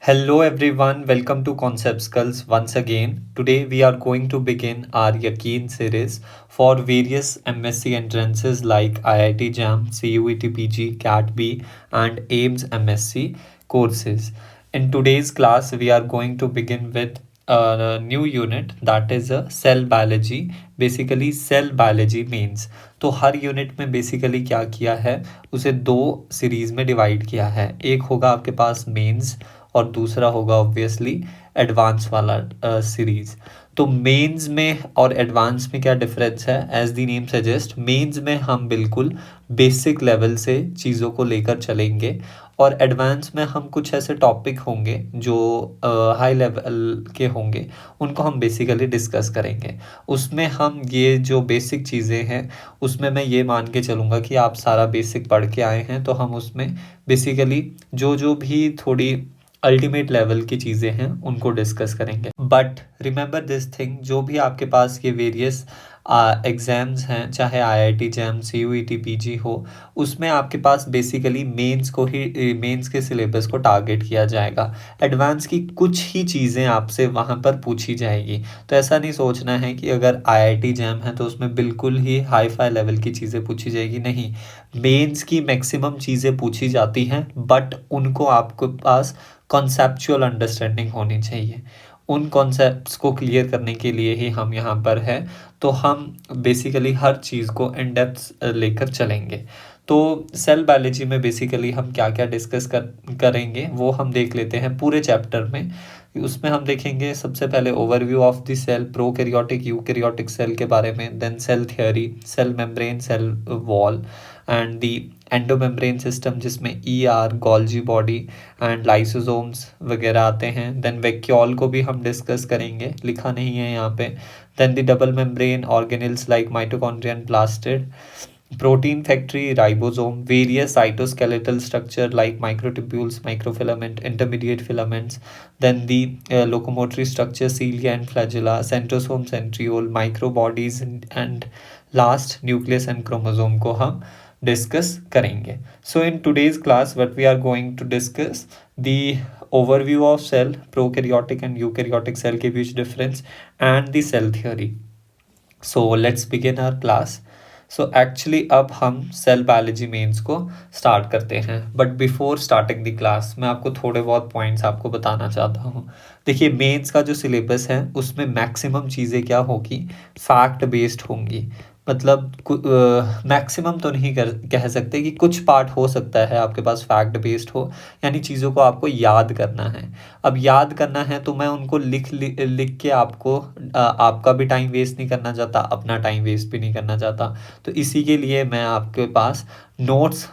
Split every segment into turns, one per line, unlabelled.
Hello everyone, welcome to Concept Skulls once again. Today we are going to begin our Yaqeen series for various MSc entrances like IIT JAM, CUET PG, CAT B and AIMS MSc courses. In today's class we are going to begin with a new unit that is a cell biology. Basically cell biology mains. तो हर unit में basically क्या किया है, उसे दो series में divide किया है। एक होगा आपके पास मेंस और दूसरा होगा ऑब्वियसली एडवांस वाला सीरीज। तो मेंस में और एडवांस में क्या डिफरेंस है, as the name suggest mains में हम बिल्कुल बेसिक लेवल से चीज़ों को लेकर चलेंगे और एडवांस में हम कुछ ऐसे टॉपिक होंगे जो हाई लेवल के होंगे, उनको हम बेसिकली डिस्कस करेंगे। उसमें हम ये जो बेसिक चीज़ें हैं उसमें मैं ये मान के चलूँगा कि आप सारा बेसिक पढ़ के आए हैं, तो हम उसमें बेसिकली जो जो भी थोड़ी अल्टीमेट लेवल की चीज़ें हैं उनको डिस्कस करेंगे। बट रिमेंबर दिस थिंग, जो भी आपके पास ये वेरियस एग्ज़ाम्स हैं, चाहे आईआईटी जैम सीयूईटी पीजी हो, उसमें आपके पास बेसिकली मेंस को ही मेंस के सिलेबस को टारगेट किया जाएगा। एडवांस की कुछ ही चीज़ें आपसे वहाँ पर पूछी जाएगी। तो ऐसा नहीं सोचना है कि अगर आईआईटी जैम है तो उसमें बिल्कुल ही हाई फाई लेवल की चीज़ें पूछी जाएगी, नहीं। मेंस की मैक्सिमम चीज़ें पूछी जाती हैं, बट उनको आपके पास कॉन्सेप्चुअल अंडरस्टैंडिंग होनी चाहिए। उन कॉन्सेप्ट्स को क्लियर करने के लिए ही हम यहाँ पर हैं। तो हम बेसिकली हर चीज़ को इन डेप्थ लेकर चलेंगे। तो सेल बायोलॉजी में बेसिकली हम क्या क्या डिस्कस करेंगे वो हम देख लेते हैं पूरे चैप्टर में। उसमें हम देखेंगे सबसे पहले overview of the cell, prokaryotic eukaryotic cell के बारे में, then cell theory, cell membrane, cell wall and the endomembrane system जिसमें ER, Golgi body and lysosomes वगैरह आते हैं। देन वैक्यूल को भी हम डिस्कस करेंगे, लिखा नहीं है यहाँ पे। Then the double membrane organelles like mitochondria and plastid, protein factory, ribosome, various cytoskeletal structure like microtubules, microfilament, intermediate filaments, then the locomotory structure, cilia and flagella, centrosome, centriole, microbodies and last nucleus and chromosome को हम discuss करेंगे। So in today's class what we are going to discuss the overview of cell, prokaryotic and eukaryotic cell के बीच difference and the cell theory. So let's begin our class. So actually अब हम cell biology mains को start करते हैं, but before starting the class मैं आपको थोड़े बहुत पॉइंट्स आपको बताना चाहता हूँ। देखिए, मेंस का जो सिलेबस है उसमें मैक्सिमम चीज़ें क्या होगी, फैक्ट बेस्ड होंगी। मतलब मैक्सिमम तो नहीं कह सकते कि कुछ पार्ट हो सकता है आपके पास फैक्ट बेस्ड हो, यानी चीज़ों को आपको याद करना है। अब याद करना है तो मैं उनको लिख के आपको आपका भी टाइम वेस्ट नहीं करना चाहता, अपना टाइम वेस्ट भी नहीं करना चाहता। तो इसी के लिए मैं आपके पास नोट्स,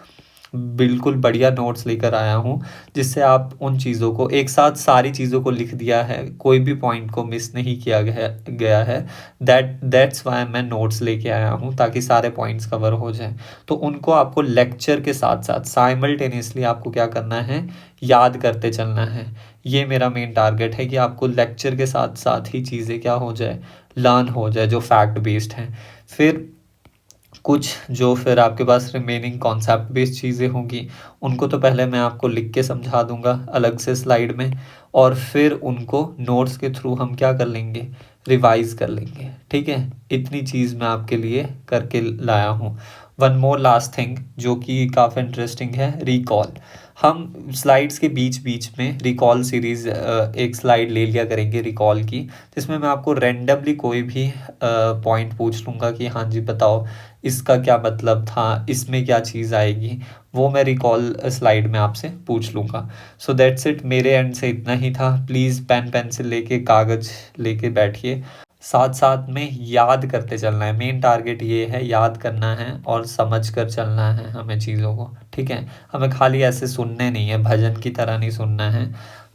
बिल्कुल बढ़िया नोट्स लेकर आया हूँ, जिससे आप उन चीज़ों को एक साथ सारी चीज़ों को लिख दिया है, कोई भी पॉइंट को मिस नहीं किया गया है। दैट्स वाई मैं नोट्स लेके आया हूँ, ताकि सारे पॉइंट्स कवर हो जाएं। तो उनको आपको लेक्चर के साथ साथ साइमल्टेनियसली आपको क्या करना है, याद करते चलना है। ये मेरा मेन टारगेट है कि आपको लेक्चर के साथ साथ ही चीज़ें क्या हो जाए, लर्न हो जाए, जो फैक्ट बेस्ड हैं। फिर कुछ जो फिर आपके पास रिमेनिंग कॉन्सेप्ट बेस्ड चीज़ें होंगी, उनको तो पहले मैं आपको लिख के समझा दूंगा अलग से स्लाइड में, और फिर उनको नोट्स के थ्रू हम क्या कर लेंगे, रिवाइज कर लेंगे। ठीक है, इतनी चीज़ मैं आपके लिए करके लाया हूँ। वन मोर लास्ट थिंग जो कि काफ़ी इंटरेस्टिंग है, रिकॉल। हम स्लाइड्स के बीच बीच में रिकॉल सीरीज़ एक स्लाइड ले लिया करेंगे रिकॉल की, जिसमें मैं आपको रैंडमली कोई भी पॉइंट पूछ लूँगा कि हाँ जी बताओ इसका क्या मतलब था, इसमें क्या चीज़ आएगी, वो मैं रिकॉल स्लाइड में आपसे पूछ लूँगा। सो दैट्स इट, मेरे एंड से इतना ही था। प्लीज़ पेन पेंसिल लेके कागज़ लेके बैठिए, साथ साथ में याद करते चलना है। मेन टारगेट ये है, याद करना है और समझ कर चलना है हमें चीज़ों को। ठीक है, हमें खाली ऐसे सुनने नहीं है, भजन की तरह नहीं सुनना है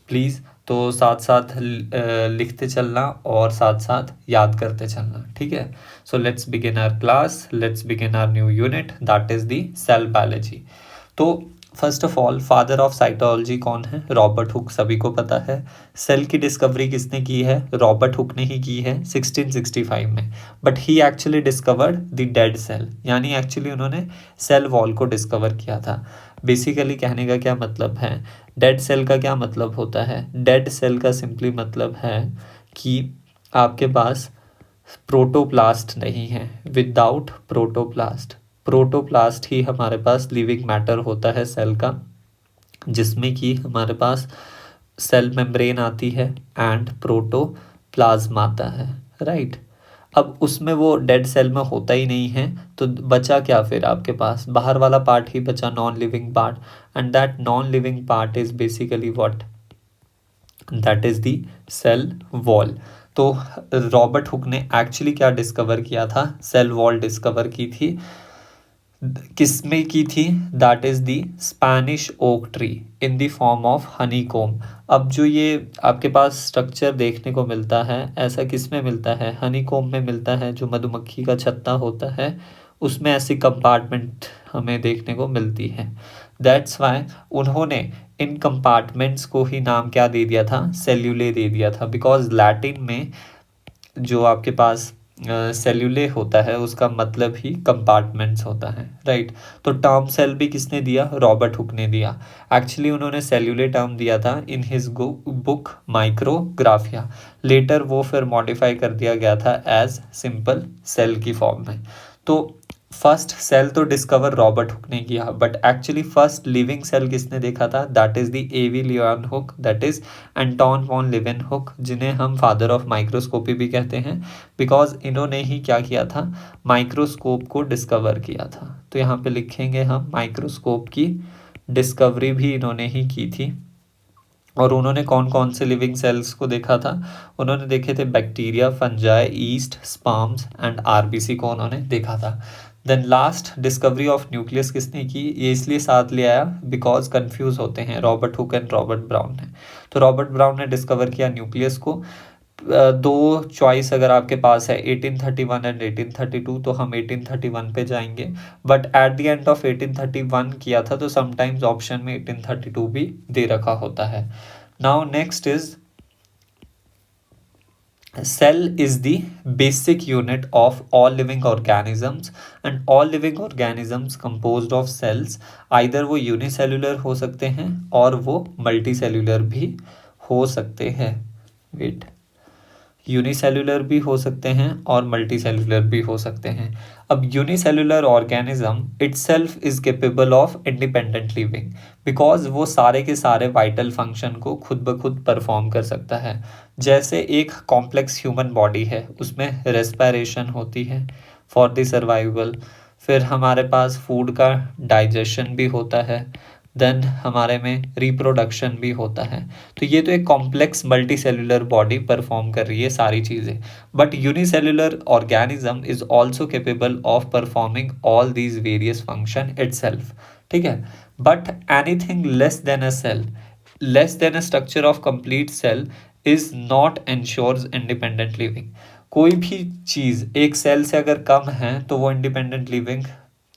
प्लीज़। तो साथ साथ लिखते चलना और साथ साथ याद करते चलना। ठीक है, so let's begin our class, let's begin our new unit that is the cell biology. तो first of all, father of cytology कौन है, रॉबर्ट हुक, सभी को पता है। सेल की डिस्कवरी किसने की है, रॉबर्ट हुक ने ही की है 1665 में। But he actually discovered the dead cell, यानी एक्चुअली उन्होंने सेल वॉल को डिस्कवर किया था। बेसिकली कहने का क्या मतलब है, डेड सेल का क्या मतलब होता है? डेड सेल का सिंपली मतलब है कि आपके पास प्रोटोप्लास्ट नहीं है। विदाउट प्रोटोप्लास्ट, प्रोटोप्लास्ट ही हमारे पास लिविंग मैटर होता है सेल का, जिसमें कि हमारे पास सेल मेम्ब्रेन आती है एंड प्रोटोप्लाज्म आता है, राइट। अब उसमें वो डेड सेल में होता ही नहीं है, तो बचा क्या फिर आपके पास? बाहर वाला पार्ट ही बचा, non living part, and that non living part is basically what? That is the cell wall. तो रॉबर्ट हुक ने एक्चुअली क्या डिस्कवर किया था? सेल वॉल डिस्कवर की थी। किस में की थी? That is the Spanish oak tree in the form of honeycomb. अब जो ये आपके पास स्ट्रक्चर देखने को मिलता है, ऐसा किस में मिलता है? हनीकॉम में मिलता है, जो मधुमक्खी का छत्ता होता है उसमें ऐसी कंपार्टमेंट हमें देखने को मिलती है। दैट्स वाई उन्होंने इन कंपार्टमेंट्स को ही नाम क्या दे दिया था? सेल्यूले दे दिया था, बिकॉज लैटिन में जो आपके पास सेल्यूले होता है उसका मतलब ही कंपार्टमेंट्स होता है, राइट। तो टर्म सेल भी किसने दिया? रॉबर्ट हुक ने दिया। एक्चुअली उन्होंने सेल्यूले टर्म दिया था in his book Micrographia. Later वो फिर मॉडिफाई कर दिया गया था एज सिंपल सेल की फॉर्म में। तो फर्स्ट सेल तो डिस्कवर रॉबर्ट हुक ने किया, but actually first living cell किसने देखा था? दैट इज द एवी Leeuwenhoek, that is Anton von Leeuwenhoek, जिन्हें हम फादर ऑफ माइक्रोस्कोपी भी कहते हैं, बिकॉज इन्होंने ही क्या किया था? माइक्रोस्कोप को डिस्कवर किया था। तो यहाँ पे लिखेंगे हम माइक्रोस्कोप की डिस्कवरी भी इन्होंने ही की थी। और उन्होंने कौन कौन से लिविंग सेल्स को देखा था? उन्होंने देखे थे bacteria, fungi, yeast, sperms and RBC को उन्होंने देखा था। Then last discovery of nucleus किसने की? ये इसलिए साथ ले आया बिकॉज कंफ्यूज होते हैं Robert Hooke and Robert brown ने। तो रॉबर्ट ब्राउन ने डिस्कवर किया न्यूक्लियस को। दो चॉइस अगर आपके पास है 1831 एंड 1832, तो हम 1831 पे जाएंगे, but at the end of 1831 किया था, तो समटाइम्स ऑप्शन में 1832 भी दे रखा होता है। Now next is cell is the basic unit of all living organisms, and all living organisms composed of cells, either वो unicellular हो सकते हैं और वो multicellular भी हो सकते हैं। वेट, यूनिसेलुलर भी हो सकते हैं और मल्टीसेलुलर भी हो सकते हैं। अब unicellular organism itself is capable of independent living, because वो सारे के सारे वाइटल फंक्शन को खुद ब खुद परफॉर्म कर सकता है। जैसे एक कॉम्प्लेक्स ह्यूमन बॉडी है, उसमें रेस्पिरेशन होती है फॉर द सर्वाइवल, फिर हमारे पास फूड का डाइजेशन भी होता है, देन हमारे में रिप्रोडक्शन भी होता है। तो ये तो एक complex multi cellular body perform कर रही है सारी चीज़ें, but unicellular organism is also capable of performing all these various function itself, ठीक है। But anything less than a cell, less than a structure of complete cell is not ensures independent living. कोई भी चीज़ एक cell से अगर कम है तो वो इंडिपेंडेंट लिविंग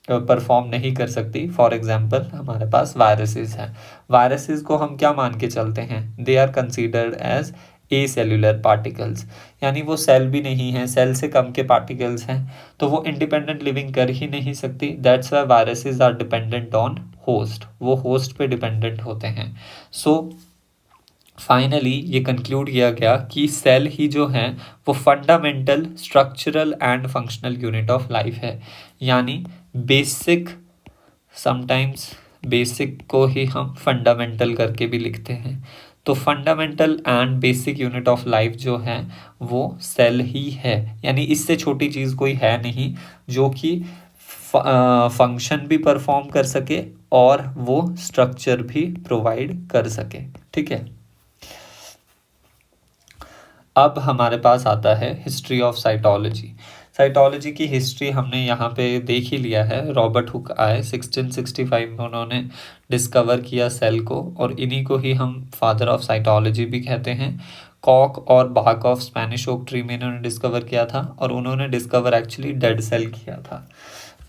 परफॉर्म नहीं कर सकती। फॉर एग्जाम्पल हमारे पास वायरसेस हैं, वायरसेस को हम क्या मान के चलते हैं? They are considered as a cellular particles, यानी वो सेल भी नहीं है, सेल से कम के पार्टिकल्स हैं, तो वो इंडिपेंडेंट लिविंग कर ही नहीं सकती। That's why viruses are dependent on host, वो होस्ट पे डिपेंडेंट होते हैं। सो फाइनली ये कंक्लूड किया गया कि सेल ही जो है वो fundamental structural and functional unit of life है, यानी बेसिक, समटाइम्स बेसिक को ही हम फंडामेंटल करके भी लिखते हैं। तो fundamental and basic unit of life जो है वो सेल ही है, यानी इससे छोटी चीज़ कोई है नहीं जो कि फंक्शन भी परफॉर्म कर सके और वो स्ट्रक्चर भी प्रोवाइड कर सके, ठीक है। अब हमारे पास आता है हिस्ट्री ऑफ साइटोलॉजी। साइटोलॉजी की हिस्ट्री हमने यहाँ पे देख ही लिया है। रॉबर्ट हुक आए 1665 में, उन्होंने डिस्कवर किया सेल को, और इन्हीं को ही हम फादर ऑफ साइटोलॉजी भी कहते हैं। कॉक और बाक ऑफ स्पेनिश ओक ट्री में इन्होंने डिस्कवर किया था, और उन्होंने डिस्कवर एक्चुअली डेड सेल किया था।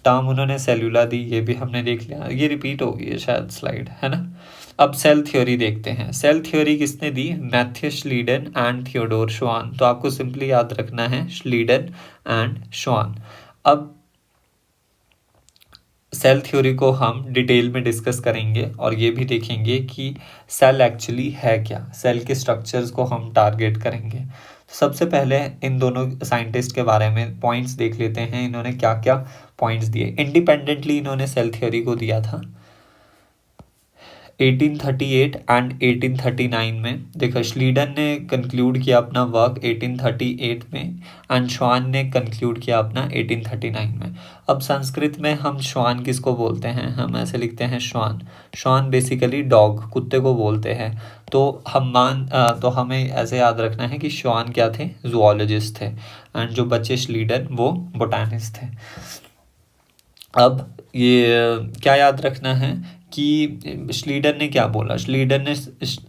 टर्म उन्होंने सेलुला दी, ये भी हमने देख लिया, ये रिपीट हो गई है शायद स्लाइड, है ना। अब सेल थ्योरी देखते हैं। सेल थ्योरी किसने दी? मैथ्यू श्लीडन एंड थियोडोर श्वान। तो आपको सिंपली याद रखना है श्लीडन एंड श्वान। अब सेल थ्योरी को हम डिटेल में डिस्कस करेंगे और ये भी देखेंगे कि सेल एक्चुअली है क्या, सेल के स्ट्रक्चर्स को हम टारगेट करेंगे। सबसे पहले इन दोनों साइंटिस्ट के बारे में पॉइंट्स देख लेते हैं, इन्होंने क्या क्या पॉइंट्स दिए। इंडिपेंडेंटली इन्होंने सेल थ्योरी को दिया था 1838 एंड 1839 में। देखो श्लीडन ने कंक्लूड किया अपना वर्क 1838 में एंड श्वान ने कंक्लूड किया अपना 1839 में। अब संस्कृत में हम श्वान किसको बोलते हैं, हम ऐसे लिखते हैं श्वान। श्वान बेसिकली डॉग, कुत्ते को बोलते हैं। तो तो हमें ऐसे याद रखना है कि श्वान क्या थे, जूलॉजिस्ट थे, एंड जो बच्चे श्लीडन वो बोटानिस्ट थे। अब ये क्या याद रखना है कि श्लीडन ने क्या बोला, श्लीडन ने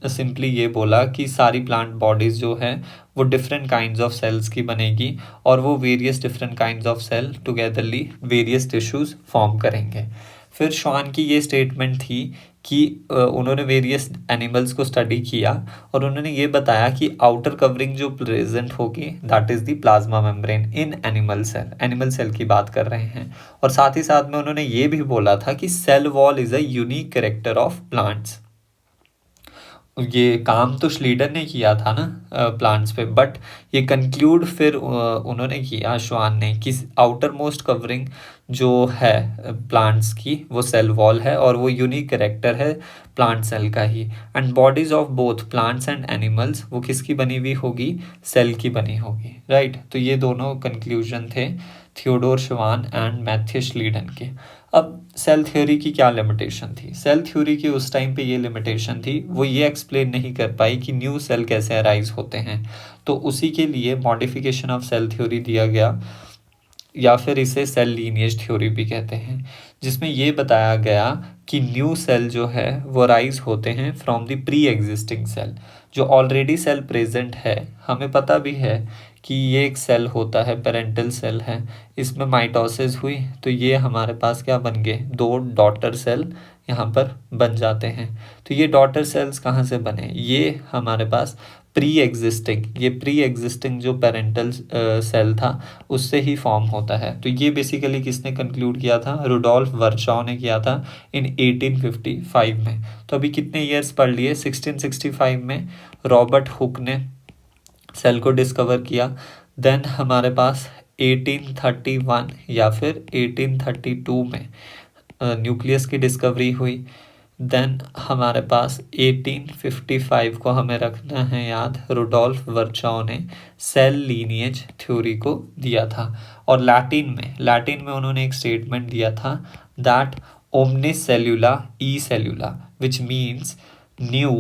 सिंपली ये बोला कि सारी प्लांट बॉडीज़ जो है वो डिफरेंट काइंड्स ऑफ सेल्स की बनेगी और वो various different kinds of cell togetherly various tissues form करेंगे। फिर श्वान की ये स्टेटमेंट थी कि उन्होंने वेरियस एनिमल्स को स्टडी किया और उन्होंने ये बताया कि आउटर कवरिंग जो प्रेजेंट होगी that is the plasma membrane in animal cell की बात कर रहे हैं। और साथ ही साथ में उन्होंने ये भी बोला था कि cell wall is a unique character of plants. ये काम तो श्लीडन ने किया था ना प्लांट्स पे, बट ये कंक्लूड फिर उन्होंने किया श्वान ने कि आउटर मोस्ट कवरिंग जो है प्लांट्स की वो सेल वॉल है और वो यूनिक कैरेक्टर है प्लांट सेल का ही। And bodies of both plants and animals वो किसकी बनी हुई होगी, सेल की बनी होगी, राइट। तो ये दोनों कंक्लूजन थे थियोडोर श्वान एंड मैथ्यू श्लीडन के। अब सेल थ्योरी की क्या लिमिटेशन थी, सेल थ्योरी की उस टाइम पे ये लिमिटेशन थी, वो ये एक्सप्लेन नहीं कर पाई कि न्यू सेल कैसे अराइज होते हैं। तो उसी के लिए मॉडिफिकेशन ऑफ सेल थ्योरी दिया गया, या फिर इसे सेल लीनिएज थ्योरी भी कहते हैं, जिसमें ये बताया गया कि न्यू सेल जो है वो राइज होते हैं from the pre existing cell. जो ऑलरेडी सेल प्रेजेंट है, हमें पता भी है कि ये एक सेल होता है, पेरेंटल सेल है, इसमें माइटोसिस हुई तो ये हमारे पास क्या बन गए, दो डॉटर सेल यहाँ पर बन जाते हैं। तो ये डॉटर सेल्स कहाँ से बने, ये हमारे पास प्री एग्जिस्टिंग जो पेरेंटल सेल था उससे ही फॉर्म होता है। तो ये बेसिकली किसने कंक्लूड किया था, रुडोल्फ वर्चाउ ने किया था इन 1855 में। तो अभी कितने ईयर्स पढ़ लिए, 1665 में रॉबर्ट हुक ने सेल को डिस्कवर किया। देन हमारे पास 1831 या फिर 1832 में न्यूक्लियस की डिस्कवरी हुई। देन हमारे पास 1855 को हमें रखना है याद, रुडोल्फ वर्चाउ ने सेल लीनिएज थ्योरी को दिया था। और लैटिन में उन्होंने एक स्टेटमेंट दिया था दैट ओमनिस सेल्यूला ई सेल्यूला विच मीन्स न्यू।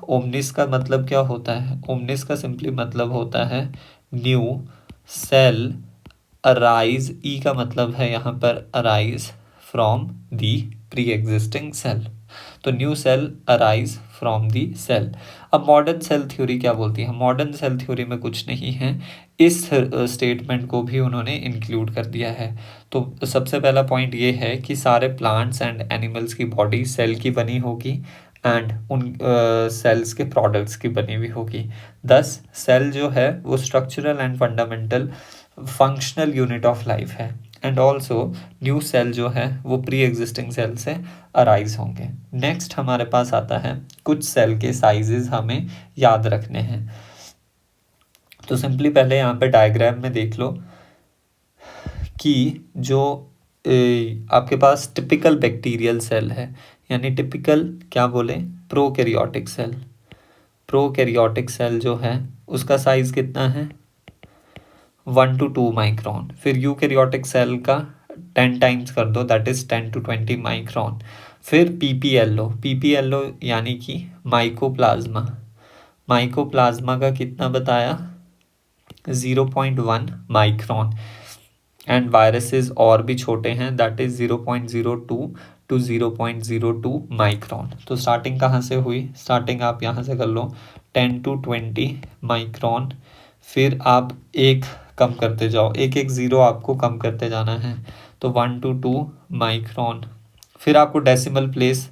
ओमनिस का मतलब क्या होता है, ओमनिस का सिंपली मतलब होता है न्यू सेल अराइज, ई का मतलब है यहाँ पर arise from the pre existing cell. तो new cell arise from the cell. अब मॉडर्न सेल थ्योरी क्या बोलती है, मॉडर्न सेल थ्योरी में कुछ नहीं है, इस स्टेटमेंट को भी उन्होंने इंक्लूड कर दिया है। तो सबसे पहला पॉइंट ये है कि सारे प्लांट्स एंड एनिमल्स की बॉडी सेल की बनी होगी एंड उन सेल्स के प्रोडक्ट्स की बनी हुई होगी। दस सेल जो है वो structural and fundamental functional unit of life है। एंड ऑल्सो न्यू सेल जो है वो प्री एग्जिस्टिंग सेल से अराइज होंगे। नेक्स्ट हमारे पास आता है कुछ सेल के साइजेस हमें याद रखने हैं। तो सिंपली पहले यहाँ पे डायग्राम में देख लो कि जो आपके पास टिपिकल बैक्टीरियल सेल है, यानी टिपिकल क्या बोले, प्रोकैरियोटिक सेल। प्रोकैरियोटिक सेल जो है उसका साइज कितना है, 1 to 2 माइक्रोन। फिर यूकैरियोटिक सेल का 10 टाइम्स कर दो, दैट इज 10 to 20 माइक्रोन। फिर पीपीएलओ यानी कि माइकोप्लाज्मा, माइकोप्लाज्मा का कितना बताया, 0.1 माइक्रोन। एंड वायरसेस और भी छोटे हैं, दैट इज 0.02 to 0.02 माइक्रोन। तो स्टार्टिंग कहाँ से हुई, स्टार्टिंग आप यहाँ से कर लो 10 to 20 माइक्रोन। फिर आप एक कम करते जाओ, एक एक ज़ीरो आपको कम करते जाना है, तो 1 to 2 माइक्रोन। फिर आपको डेसिमल प्लेस,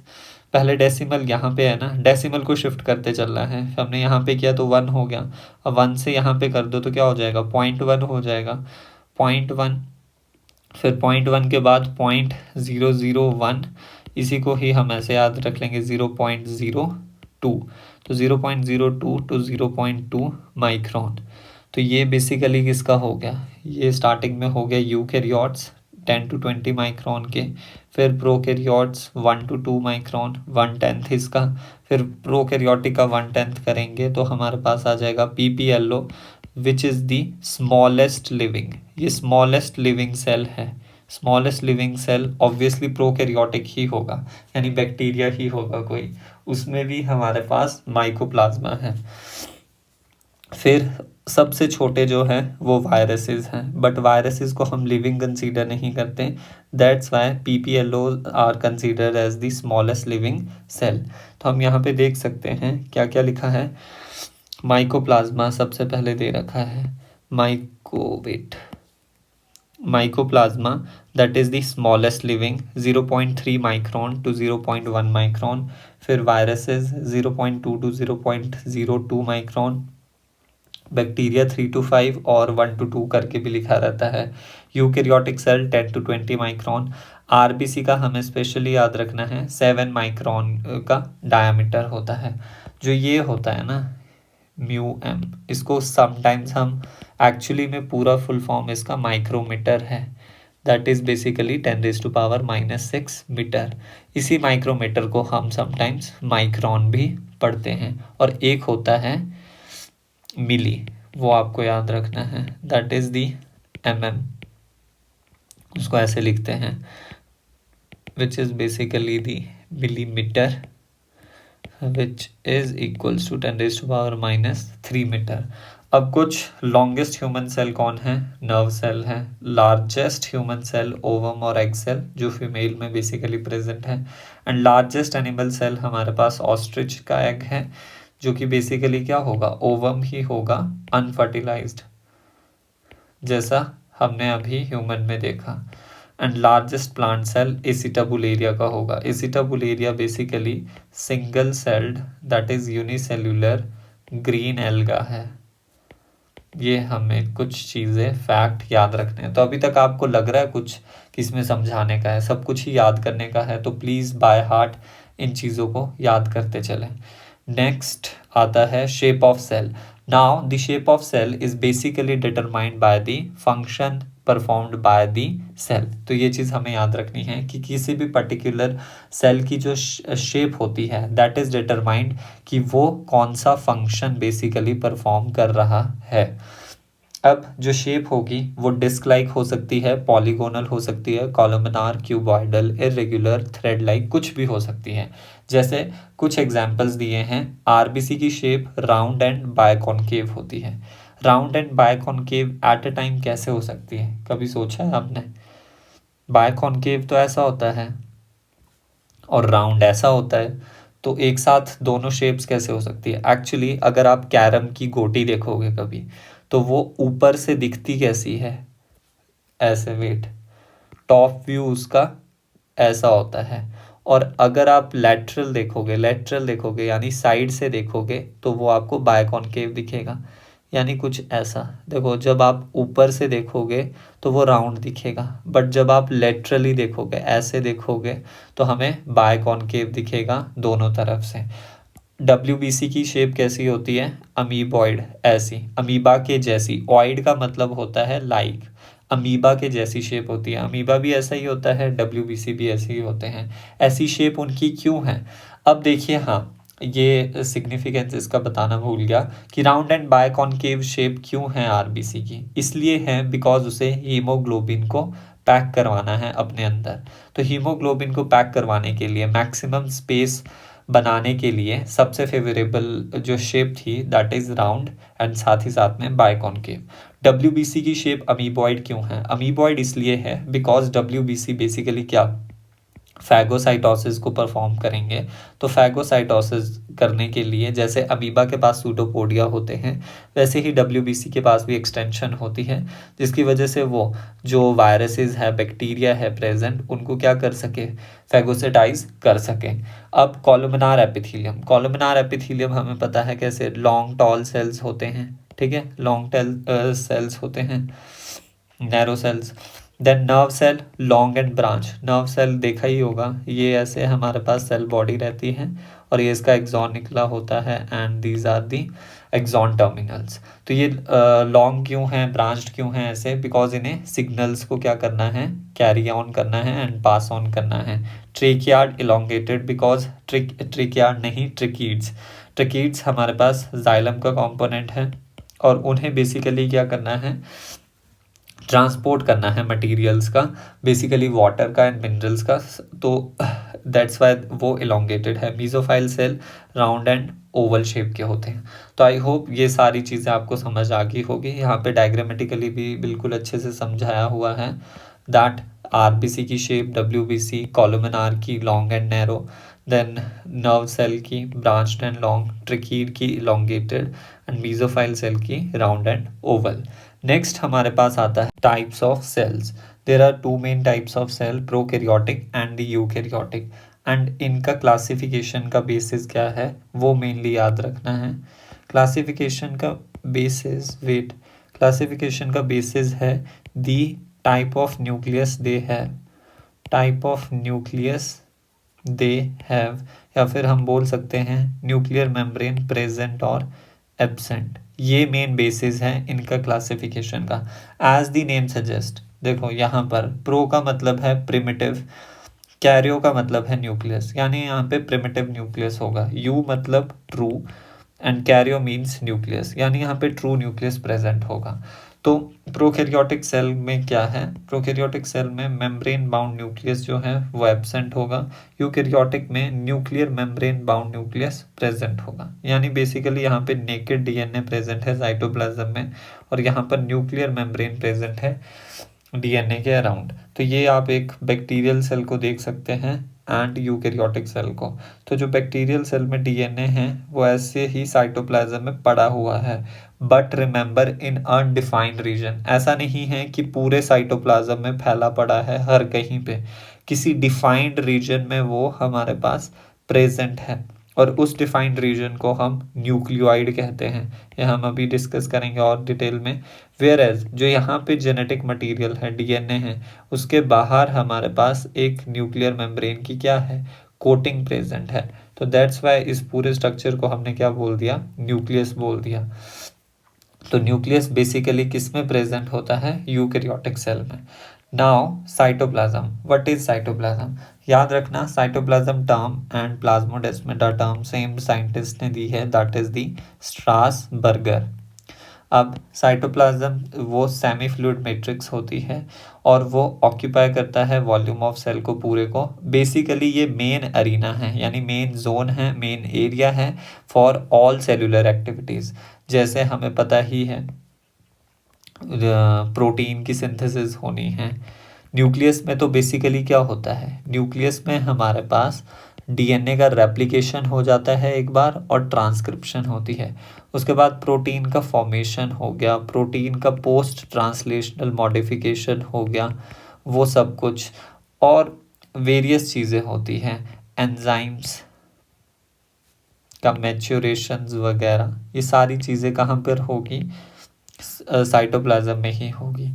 पहले डेसिमल यहाँ पे है ना, डेसिमल को शिफ्ट करते चलना है। हमने यहाँ पे किया तो 1 हो गया, अब 1 से यहाँ पे कर दो तो क्या हो जाएगा, 0.1 हो जाएगा, 0.1। फिर 0.1 के बाद 0.001, इसी को ही हम ऐसे याद रख लेंगे 0.02, तो 0.02 टू 0.2 माइक्रोन। तो ये बेसिकली किसका हो गया, ये स्टार्टिंग में हो गया यूकैरियोट्स 10 to 20 माइक्रोन के, फिर प्रोकैरियोट्स 1 to 2 माइक्रोन, 1/10 इसका, फिर प्रोकैरियोटिक का 1/10 करेंगे तो हमारे पास आ जाएगा PPLO which is the smallest living, ये स्मॉलेस्ट लिविंग सेल है। Smallest living cell obviously prokaryotic ही होगा, यानी बैक्टीरिया ही होगा कोई, उसमें भी हमारे पास माइकोप्लाज्मा है। फिर सबसे छोटे जो हैं वो वायरसेस हैं, बट वायरसेस को हम लिविंग कंसीडर नहीं करते, that's why PPLO are consider as the smallest living cell. तो हम यहाँ पे देख सकते हैं क्या क्या लिखा है। माइकोप्लाज्मा सबसे पहले दे रखा है, mycoplasma that is the smallest living 0.3 micron to 0.1 micron, फिर viruses 0.2 to 0.02 micron, bacteria 3 to 5 और 1 to 2 करके भी लिखा रहता है, eukaryotic cell 10 to 20 micron. RBC का हमें स्पेशली याद रखना है 7 माइक्रोन का डायामीटर होता है। जो ये होता है ना म्यू एम, इसको समटाइम्स हम एक्चुअली में पूरा फुल फॉर्म इसका माइक्रोमीटर है, दैट इज़ बेसिकली 10⁻⁻6 मीटर। इसी माइक्रोमीटर को हम समटाइम्स माइक्रोन भी पढ़ते हैं। और एक होता है मिली, वो आपको याद रखना है, दैट इज दी mm, उसको ऐसे लिखते हैं which is basically the millimetre which is equals to 10⁻³ metre. अब कुछ लॉन्गेस्ट ह्यूमन सेल कौन है, नर्व सेल है। लार्जेस्ट ह्यूमन सेल ओवम और एग सेल जो फीमेल में बेसिकली प्रेजेंट है। एंड लार्जेस्ट एनिमल सेल हमारे पास ऑस्ट्रिच का एग है, जो कि बेसिकली क्या होगा, ओवम ही होगा, अनफर्टिलाइज्ड, जैसा हमने अभी ह्यूमन में देखा। And largest plant cell Acetabularia का होगा। Acetabularia basically single celled that is unicellular green alga है। ये हमें कुछ चीज़ें फैक्ट याद रखने हैं। तो अभी तक आपको लग रहा है कुछ किसमें समझाने का है, सब कुछ ही याद करने का है, तो प्लीज़ बाय हार्ट इन चीज़ों को याद करते चलें। नेक्स्ट आता है shape of cell. Now the shape of cell is basically determined by the function performed by the cell. तो ये चीज़ हमें याद रखनी है कि किसी भी पर्टिकुलर सेल की जो शेप होती है दैट इज डिटरमाइंड कि वो कौन सा फंक्शन बेसिकली परफॉर्म कर रहा है। अब जो शेप होगी वो डिस्क लाइक हो सकती है, पॉलीगोनल हो सकती है, columnar, cuboidal, irregular, thread like, कुछ भी हो सकती है। जैसे कुछ एग्जांपल्स दिए हैं, आरबीसी की शेप राउंड एंड बायकॉन्केव होती है। Round and biconcave at a time कैसे हो सकती है, कभी सोचा है आपने? बायकॉन्केव तो ऐसा होता है और राउंड ऐसा होता है, तो एक साथ दोनों शेप्स कैसे हो सकती है? एक्चुअली अगर आप कैरम की गोटी देखोगे कभी, तो वो ऊपर से दिखती कैसी है, ऐसे, वेट, टॉप व्यू उसका ऐसा होता है। और अगर आप लेटरल देखोगे यानी साइड से देखोगे, तो वो आपको बायकॉन्केव दिखेगा, यानी कुछ ऐसा। देखो, जब आप ऊपर से देखोगे तो वो राउंड दिखेगा, बट जब आप लेटरली देखोगे, ऐसे देखोगे, तो हमें बायकॉन्केव दिखेगा दोनों तरफ से। WBC की शेप कैसी होती है? अमीबॉइड, ऐसी, अमीबा के जैसी। ऑइड का मतलब होता है लाइक, अमीबा के जैसी शेप होती है। अमीबा भी ऐसा ही होता है, WBC भी ऐसे ही होते हैं। ऐसी शेप उनकी क्यों है? अब देखिए, हाँ, ये सिग्निफिकेंस इसका बताना भूल गया कि राउंड एंड बायकॉन्केव शेप क्यों है आरबीसी की। इसलिए है बिकॉज उसे हीमोग्लोबिन को पैक करवाना है अपने अंदर। तो हीमोग्लोबिन को पैक करवाने के लिए, मैक्सिमम स्पेस बनाने के लिए सबसे फेवरेबल जो शेप थी दैट इज़ राउंड एंड साथ ही साथ में बायकॉन्केव। WBC की शेप अमीबॉइड क्यों है? अमीबॉइड इसलिए है बिकॉज WBC बेसिकली क्या, फैगोसाइटोसिस को परफॉर्म करेंगे। तो फैगोसाइटोसिस करने के लिए जैसे अमीबा के पास सूडोपोडिया होते हैं, वैसे ही WBC के पास भी एक्सटेंशन होती है, जिसकी वजह से वो जो वायरसेस है, बैक्टीरिया है प्रेजेंट, उनको क्या कर सके, फैगोसाइटाइज कर सके। अब कॉलमनार एपिथेलियम हमें पता है कैसे, लॉन्ग टॉल सेल्स होते हैं, ठीक है, लॉन्ग टेल सेल्स होते हैं, narrow cells. Then nerve cell, long and branch. Nerve cell देखा ही होगा, ये ऐसे हमारे पास सेल बॉडी रहती है और ये इसका एक्सॉन निकला होता है and these are the axon terminals. तो ये लॉन्ग क्यों हैं, ब्रांच्ड क्यों हैं ऐसे, बिकॉज इन्हें सिग्नल्स को क्या करना है, कैरी ऑन करना है एंड पास ऑन करना है। ट्रेकियार्ड इलोंगेटेड बिकॉज ट्रेकियार्ड नहीं, ट्रिकीड्स। ट्रिकीड्स हमारे पास जाइलम का कंपोनेंट है और उन्हें बेसिकली क्या करना है, ट्रांसपोर्ट करना है मटेरियल्स का, बेसिकली वाटर का एंड मिनरल्स का। तो दैट्स वाई वो इलोंगेटेड है। Mesophyll cell round and oval shape के होते हैं। तो आई होप ये सारी चीज़ें आपको समझ आ गई होगी। यहाँ पे डायग्रामेटिकली भी बिल्कुल अच्छे से समझाया हुआ है दैट आरबीसी की शेप, डब्ल्यूबीसी कॉलमनार की long and narrow, then nerve cell की ब्रांच्ड एंड लॉन्ग, ट्रिकीड की इलोंगेटेड एंड मीजोफाइल सेल की राउंड एंड ओवल। नेक्स्ट हमारे पास आता है types of cells. There are two main types of cell, prokaryotic and eukaryotic, and इनका classification का basis क्या है वो मेनली याद रखना है। क्लासिफिकेशन का बेसिस, वेट, क्लासिफिकेशन का बेसिस है दी type of nucleus they have, type of nucleus they have, या फिर हम बोल सकते हैं न्यूक्लियर मेम्ब्रेन प्रेजेंट और एब्सेंट। ये मेन बेसिस है इनका क्लासिफिकेशन का। एज द नेम सजेस्ट, देखो यहाँ पर प्रो का मतलब है प्रिमिटिव, कैरियो का मतलब है न्यूक्लियस, यानी यहाँ पे प्रिमिटिव न्यूक्लियस होगा। यू मतलब true and Cairo means nucleus, यानी यहाँ पे ट्रू न्यूक्लियस प्रेजेंट होगा। तो प्रोकैरियोटिक सेल में क्या है, प्रोकैरियोटिक सेल में मेम्ब्रेन बाउंड न्यूक्लियस जो है वो एब्सेंट होगा। यूकैरियोटिक में nuclear membrane bound nucleus present होगा। यानी बेसिकली यहाँ पे नेकेड डीएनए प्रेजेंट है साइटोप्लाज्म में और यहाँ पर न्यूक्लियर मेम्ब्रेन प्रेजेंट है डीएनए के अराउंड। तो ये आप एक बैक्टीरियल सेल को देख सकते हैं एंड यूकैरियोटिक सेल को। तो जो बैक्टीरियल सेल में डीएनए है वो ऐसे ही साइटोप्लाज्म में पड़ा हुआ है, but remember in undefined region. ऐसा नहीं है कि पूरे साइटोप्लाज्म में फैला पड़ा है हर कहीं पे, किसी डिफाइंड रीजन में वो हमारे पास प्रेजेंट है और उस डिफाइंड रीजन को हम न्यूक्लियोइड कहते हैं। ये हम अभी डिस्कस करेंगे और डिटेल में। वेयर एज जो यहाँ पे जेनेटिक मटेरियल है, डीएनए है, उसके बाहर हमारे पास एक न्यूक्लियर मेम्ब्रेन की क्या है, कोटिंग प्रेजेंट है। तो दैट्स वाई इस पूरे स्ट्रक्चर को हमने क्या बोल दिया, न्यूक्लियस बोल दिया। तो न्यूक्लियस बेसिकली किस में प्रेजेंट होता है, यूकैरियोटिक सेल में। Now cytoplasm, what is cytoplasm, याद रखना cytoplasm term and plasmodesmata term same scientist ने दी है, दैट इज दी स्ट्रासबर्गर। अब साइटोप्लाज्म वो सेमी फ्लूइड मैट्रिक्स होती है और वो ऑक्यूपाई करता है वॉल्यूम ऑफ सेल को पूरे को। बेसिकली ये मेन अरीना है, यानी मेन जोन है, मेन एरिया है फॉर ऑल सेलुलर एक्टिविटीज़। जैसे हमें पता ही है प्रोटीन की सिंथेसिस होनी है। न्यूक्लियस में तो बेसिकली क्या होता है, न्यूक्लियस में हमारे पास डीएनए का रेप्लिकेशन हो जाता है एक बार और ट्रांसक्रिप्शन होती है। उसके बाद प्रोटीन का फॉर्मेशन हो गया, प्रोटीन का पोस्ट ट्रांसलेशनल मॉडिफिकेशन हो गया, वो सब कुछ, और वेरियस चीज़ें होती हैं, एंजाइम्स का मैच्योरेशंस वगैरह, ये सारी चीज़ें कहाँ पर होगी, साइटोप्लाज्म में ही होगी।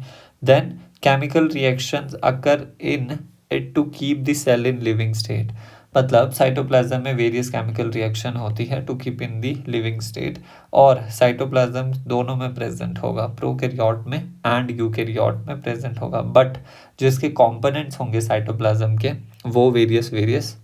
Then chemical reactions occur in it to keep the cell in living state, मतलब साइटोप्लाज्म में वेरियस केमिकल रिएक्शन होती है to keep in the living state, और साइटोप्लाज्म दोनों में प्रेजेंट होगा, प्रोकैरियोट में एंड यूकैरियोट में प्रेजेंट होगा। बट जो इसके कंपोनेंट्स होंगे साइटोप्लाज्म के वो वेरियस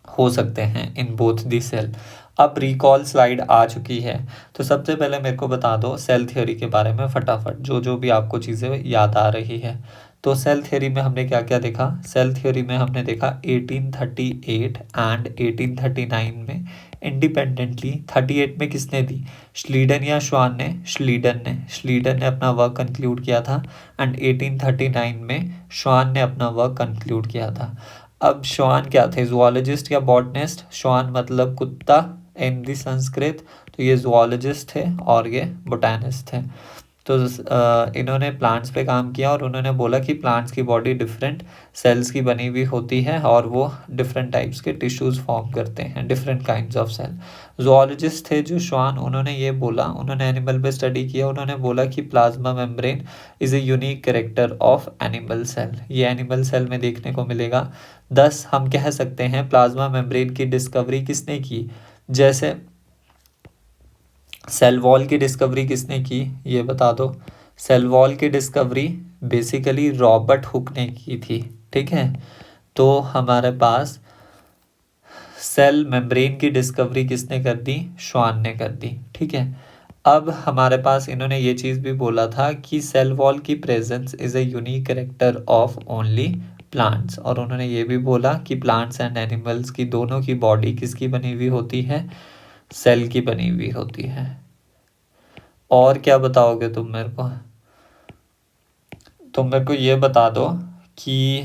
हो सकते हैं इन बोथ दी सेल। अब रिकॉल स्लाइड आ चुकी है, तो सबसे पहले मेरे को बता दो सेल थ्योरी के बारे में फटाफट, जो जो भी आपको चीज़ें याद आ रही है। तो सेल थ्योरी में हमने क्या क्या देखा, सेल थ्योरी में हमने देखा 1838 एंड 1839 में इंडिपेंडेंटली, 38 में किसने दी, श्लीडन या श्वान ने, श्लीडन ने अपना वर्क कंक्लूड किया था एंड 1839 में श्वान ने अपना वर्क कंक्लूड किया था। अब श्वान क्या थे, जुआलॉजिस्ट या बॉटनिस्ट, श्वान मतलब कुत्ता इन दी संस्कृत, तो ये जुआलॉजिस्ट थे और ये बोटानिस्ट थे। तो इन्होंने प्लांट्स पे काम किया और उन्होंने बोला कि प्लांट्स की बॉडी डिफरेंट सेल्स की बनी हुई होती है और वो डिफरेंट टाइप्स के टिश्यूज फॉर्म करते हैं, different kinds of cell. Zoologist थे जो श्वान, उन्होंने ये बोला, उन्होंने एनिमल पे स्टडी किया, उन्होंने बोला कि plasma membrane is a unique character of animal cell, ये एनिमल सेल में देखने को मिलेगा। दस हम कह सकते हैं प्लाज्मा मेम्ब्रेन की डिस्कवरी किसने की, जैसे सेल वॉल की डिस्कवरी किसने की, ये बता दो। सेल वॉल की डिस्कवरी बेसिकली रॉबर्ट हुक ने की थी, ठीक है। तो हमारे पास सेल मेम्ब्रेन की डिस्कवरी किसने कर दी, श्वान ने कर दी, ठीक है। अब हमारे पास इन्होंने ये चीज़ भी बोला था कि सेल वॉल की presence is a unique character of only plants, और उन्होंने ये भी बोला कि प्लांट्स एंड एनिमल्स की दोनों की बॉडी किसकी बनी हुई होती है, सेल की बनी हुई होती है। और क्या बताओगे तुम मेरे को ये बता दो कि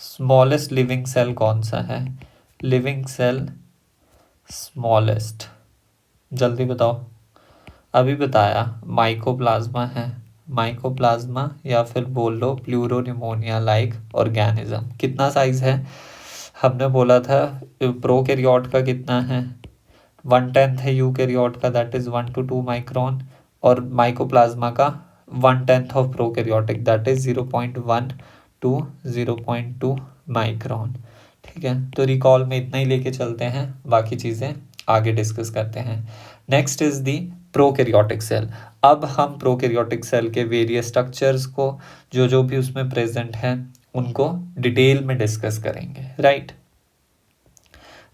स्मॉलेस्ट लिविंग सेल कौन सा है, लिविंग सेल स्मॉलेस्ट, जल्दी बताओ। अभी बताया माइकोप्लाज्मा है, माइकोप्लाज्मा, या फिर बोल लो प्लूरोनिमोनिया लाइक ऑर्गेनिज्म। कितना साइज है, हमने बोला था प्रोकैरियोट का कितना है, 1/10 है यूकैरियोट का, दैट इज़ 1 to 2 माइक्रोन, और माइकोप्लाज्मा का 1/10 of prokaryotic, that is 0.1 to 0.2 micron, ठीक है। तो रिकॉल में इतना ही लेके चलते हैं, बाकी चीज़ें आगे डिस्कस करते हैं। Next is the prokaryotic cell. अब हम प्रोकैरियोटिक सेल के वेरियस स्ट्रक्चर्स को, जो जो भी उसमें प्रेजेंट हैं, उनको डिटेल में डिस्कस करेंगे, right.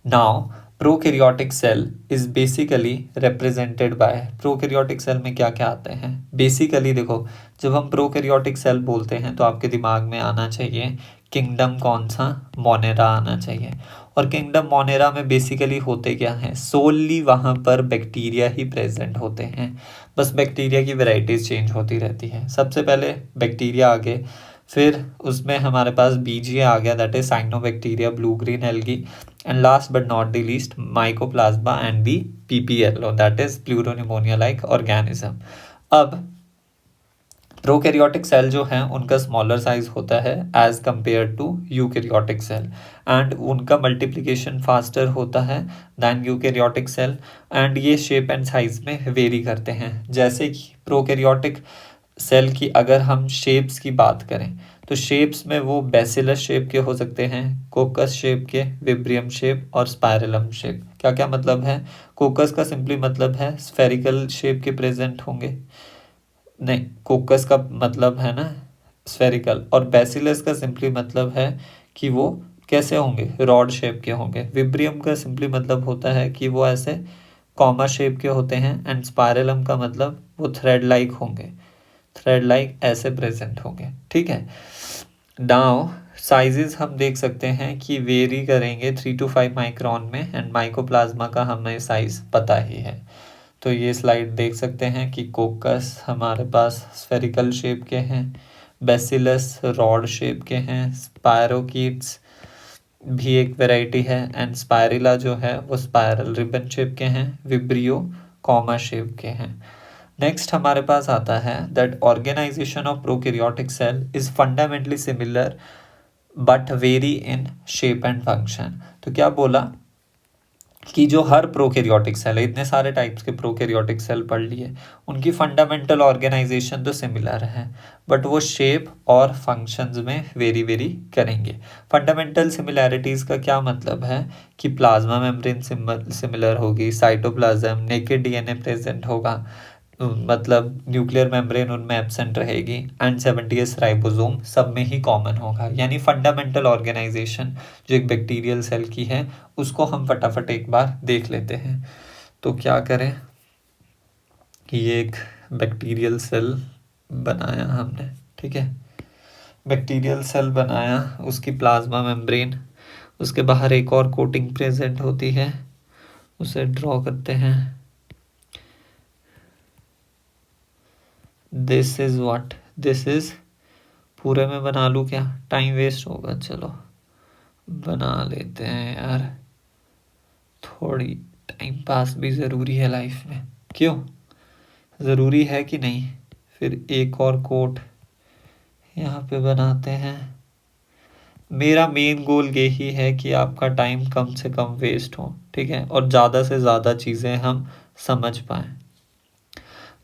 Now prokaryotic cell is basically represented by, prokaryotic cell में क्या क्या आते हैं बेसिकली देखो, जब हम प्रोकैरियोटिक सेल बोलते हैं तो आपके दिमाग में आना चाहिए किंगडम कौन सा, मोनेरा आना चाहिए। और किंगडम मोनेरा में बेसिकली होते क्या हैं, सोलली वहाँ पर बैक्टीरिया ही प्रेजेंट होते हैं, बस बैक्टीरिया की वैरायटीज चेंज होती रहती है। सबसे पहले बैक्टीरिया आ गए, फिर उसमें हमारे पास बीजीए आ गया, that is cyanobacteria, blue green algae, and last but not the least mycoplasma and the PPLO, that is pleuropneumonia like organism। अब प्रोकैरियोटिक सेल जो हैं उनका स्मॉलर साइज होता है as compare to eukaryotic cell, and उनका multiplication faster होता है than eukaryotic cell, and ये शेप एंड साइज में वेरी करते हैं। जैसे कि प्रोकैरियोटिक सेल की अगर हम शेप्स की बात करें तो शेप्स में वो बेसिलस शेप के हो सकते हैं, कोकस शेप के, विब्रियम शेप और स्पाइरलम शेप। क्या क्या मतलब है, कोकस का सिंपली मतलब है स्फेरिकल शेप के प्रेजेंट होंगे, नहीं कोकस का मतलब है ना स्फेरिकल, और बेसिलस का सिंपली मतलब है कि वो कैसे होंगे, रॉड शेप के होंगे। विब्रियम का सिंपली मतलब होता है कि वो ऐसे कॉमा शेप के होते हैं, एंड स्पाइरलम का मतलब वो थ्रेड लाइक होंगे, थ्रेड लाइक ऐसे प्रेजेंट होंगे, ठीक है। नाउ साइजेस हम देख सकते हैं कि वेरी करेंगे 3 to 5 माइक्रोन में, एंड माइकोप्लाज्मा का हमें साइज पता ही है। तो ये स्लाइड देख सकते हैं कि कोकस हमारे पास स्फेरिकल शेप के हैं, बेसिलस रॉड शेप के हैं, स्पायरोकीट्स भी एक वैरायटी है, एंड स्पायरिला जो है वो स्पायरल रिबन शेप के हैं, विब्रियो कॉमा शेप के हैं। नेक्स्ट हमारे पास आता है that organisation of prokaryotic cell is fundamentally similar but vary in shape and function. तो क्या बोला कि जो हर प्रोकैरियोटिक सेल है, इतने सारे टाइप्स के प्रोकैरियोटिक सेल पढ़ लिए, उनकी फंडामेंटल ऑर्गेनाइजेशन तो सिमिलर है, बट वो शेप और फंक्शंस में वेरी वेरी करेंगे। फंडामेंटल सिमिलैरिटीज़ का क्या मतलब है कि प्लाज्मा मेम्ब्रेन सिमिलर होगी, साइटोप्लाज्म, नेकेड डीएनए प्रेजेंट होगा, मतलब न्यूक्लियर मेम्ब्रेन उनमें एब्सेंट रहेगी, एंड 70s राइबोसोम सब में ही कॉमन होगा। यानी फंडामेंटल ऑर्गेनाइजेशन जो एक बैक्टीरियल सेल की है उसको हम फटाफट एक बार देख लेते हैं। तो क्या करें कि ये एक बैक्टीरियल सेल बनाया हमने, ठीक है, बैक्टीरियल सेल बनाया, उसकी प्लाज्मा मेम्ब्रेन, उसके बाहर एक और कोटिंग प्रेजेंट होती है, उसे ड्रॉ करते हैं। This is what, this is, पूरे में बना लूँ क्या, टाइम वेस्ट होगा, चलो बना लेते हैं यार, थोड़ी टाइम पास भी ज़रूरी है लाइफ में, क्यों ज़रूरी है कि नहीं, फिर एक और कोट यहाँ पे बनाते हैं। मेरा मेन गोल यही है कि आपका टाइम कम से कम वेस्ट हो, ठीक है, और ज़्यादा से ज़्यादा चीज़ें हम समझ पाएँ।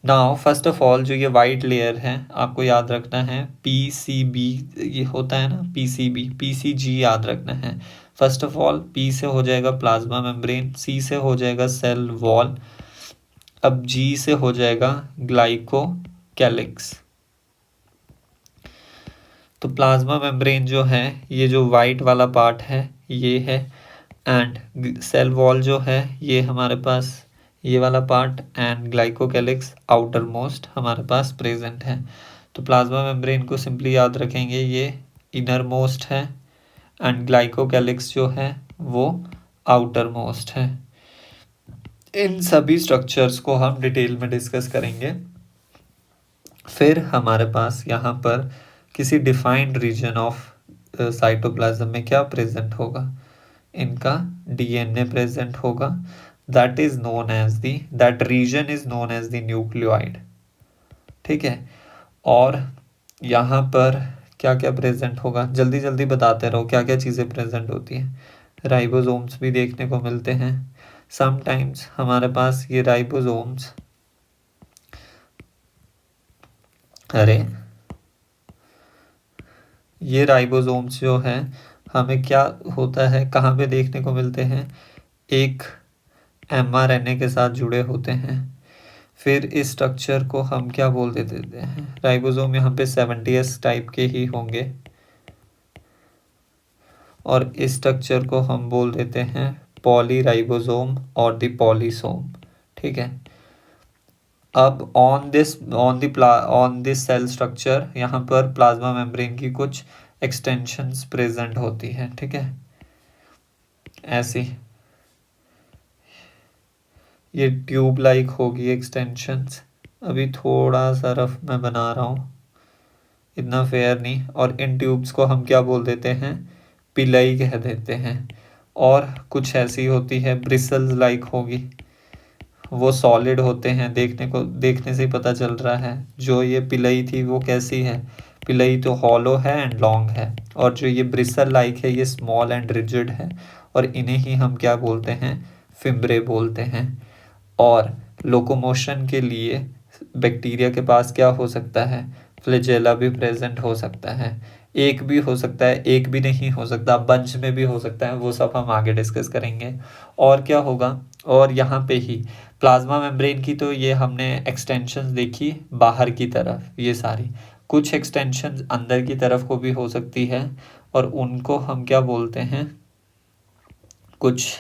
नाउ फर्स्ट ऑफ ऑल जो ये वाइट लेयर है आपको याद रखना है PCB, ये होता है ना PCB, PCG याद रखना है। फर्स्ट ऑफ ऑल P से हो जाएगा प्लाज्मा मेम्ब्रेन, C से हो जाएगा सेल वॉल, अब G से हो जाएगा ग्लाइको कैलिक्स। तो प्लाज्मा मेम्ब्रेन जो है ये जो वाइट वाला पार्ट है ये है, एंड सेल वॉल जो है ये हमारे पास ये वाला part, and glycocalyx outer most हमारे पास प्रेजेंट है। तो प्लाज्मा मेम्ब्रेन को सिंपली याद रखेंगे ये इनर मोस्ट है, एंड ग्लाइकोकैलिक्स जो है वो आउटर मोस्ट है। इन सभी स्ट्रक्चर्स को हम डिटेल में डिस्कस करेंगे। फिर हमारे पास यहाँ पर किसी डिफाइंड रीजन ऑफ साइटोप्लाज्म में क्या प्रेजेंट होगा, इनका DNA प्रेजेंट होगा, that is known as the, that region is known as the nucleoid, ठीक है। और यहाँ पर क्या क्या प्रेजेंट होगा, जल्दी जल्दी बताते रहो क्या क्या चीज़ें प्रेजेंट होती हैं। राइबोसोम्स भी देखने को मिलते हैं समटाइम्स हमारे पास, ये राइबोसोम्स, अरे ये राइबोसोम्स जो है हमें क्या होता है, कहाँ पे देखने को मिलते हैं, एक mRNA के साथ जुड़े होते हैं। फिर इस स्ट्रक्चर को हम क्या बोल देते हैं, राइबोसोम यहाँ पे 70s टाइप के ही होंगे, और इस स्ट्रक्चर को हम बोल देते हैं पॉलीराइबोसोम और द पॉलीसोम, ठीक है। अब ऑन दिस सेल स्ट्रक्चर यहाँ पर प्लाज्मा मेम्ब्रेन की कुछ एक्सटेंशंस प्रेजेंट होती है, ठीक है, ऐसी ये ट्यूब लाइक होगी एक्सटेंशंस। अभी थोड़ा सा रफ मैं बना रहा हूँ, इतना फेयर नहीं। और इन ट्यूब्स को हम क्या बोल देते हैं, पिलाई कह देते हैं। और कुछ ऐसी होती है ब्रिसल्स लाइक होगी, वो सॉलिड होते हैं, देखने से ही पता चल रहा है। जो ये पिलई थी वो कैसी है, पिलई तो हॉलो है एंड लॉन्ग है, और जो ये ब्रिसल लाइक है ये स्मॉल एंड रिजिड है, और इन्हें ही हम क्या बोलते हैं, फिम्ब्रे बोलते हैं। और लोकोमोशन के लिए बैक्टीरिया के पास क्या हो सकता है, फ्लैजेला भी प्रेजेंट हो सकता है, एक भी हो सकता है, एक भी नहीं हो सकता, बंच में भी हो सकता है, वो सब हम आगे डिस्कस करेंगे। और क्या होगा, और यहाँ पे ही प्लाज्मा मेम्ब्रेन की तो ये हमने एक्सटेंशंस देखी बाहर की तरफ, ये सारी कुछ एक्सटेंशंस अंदर की तरफ को भी हो सकती है, और उनको हम क्या बोलते हैं, कुछ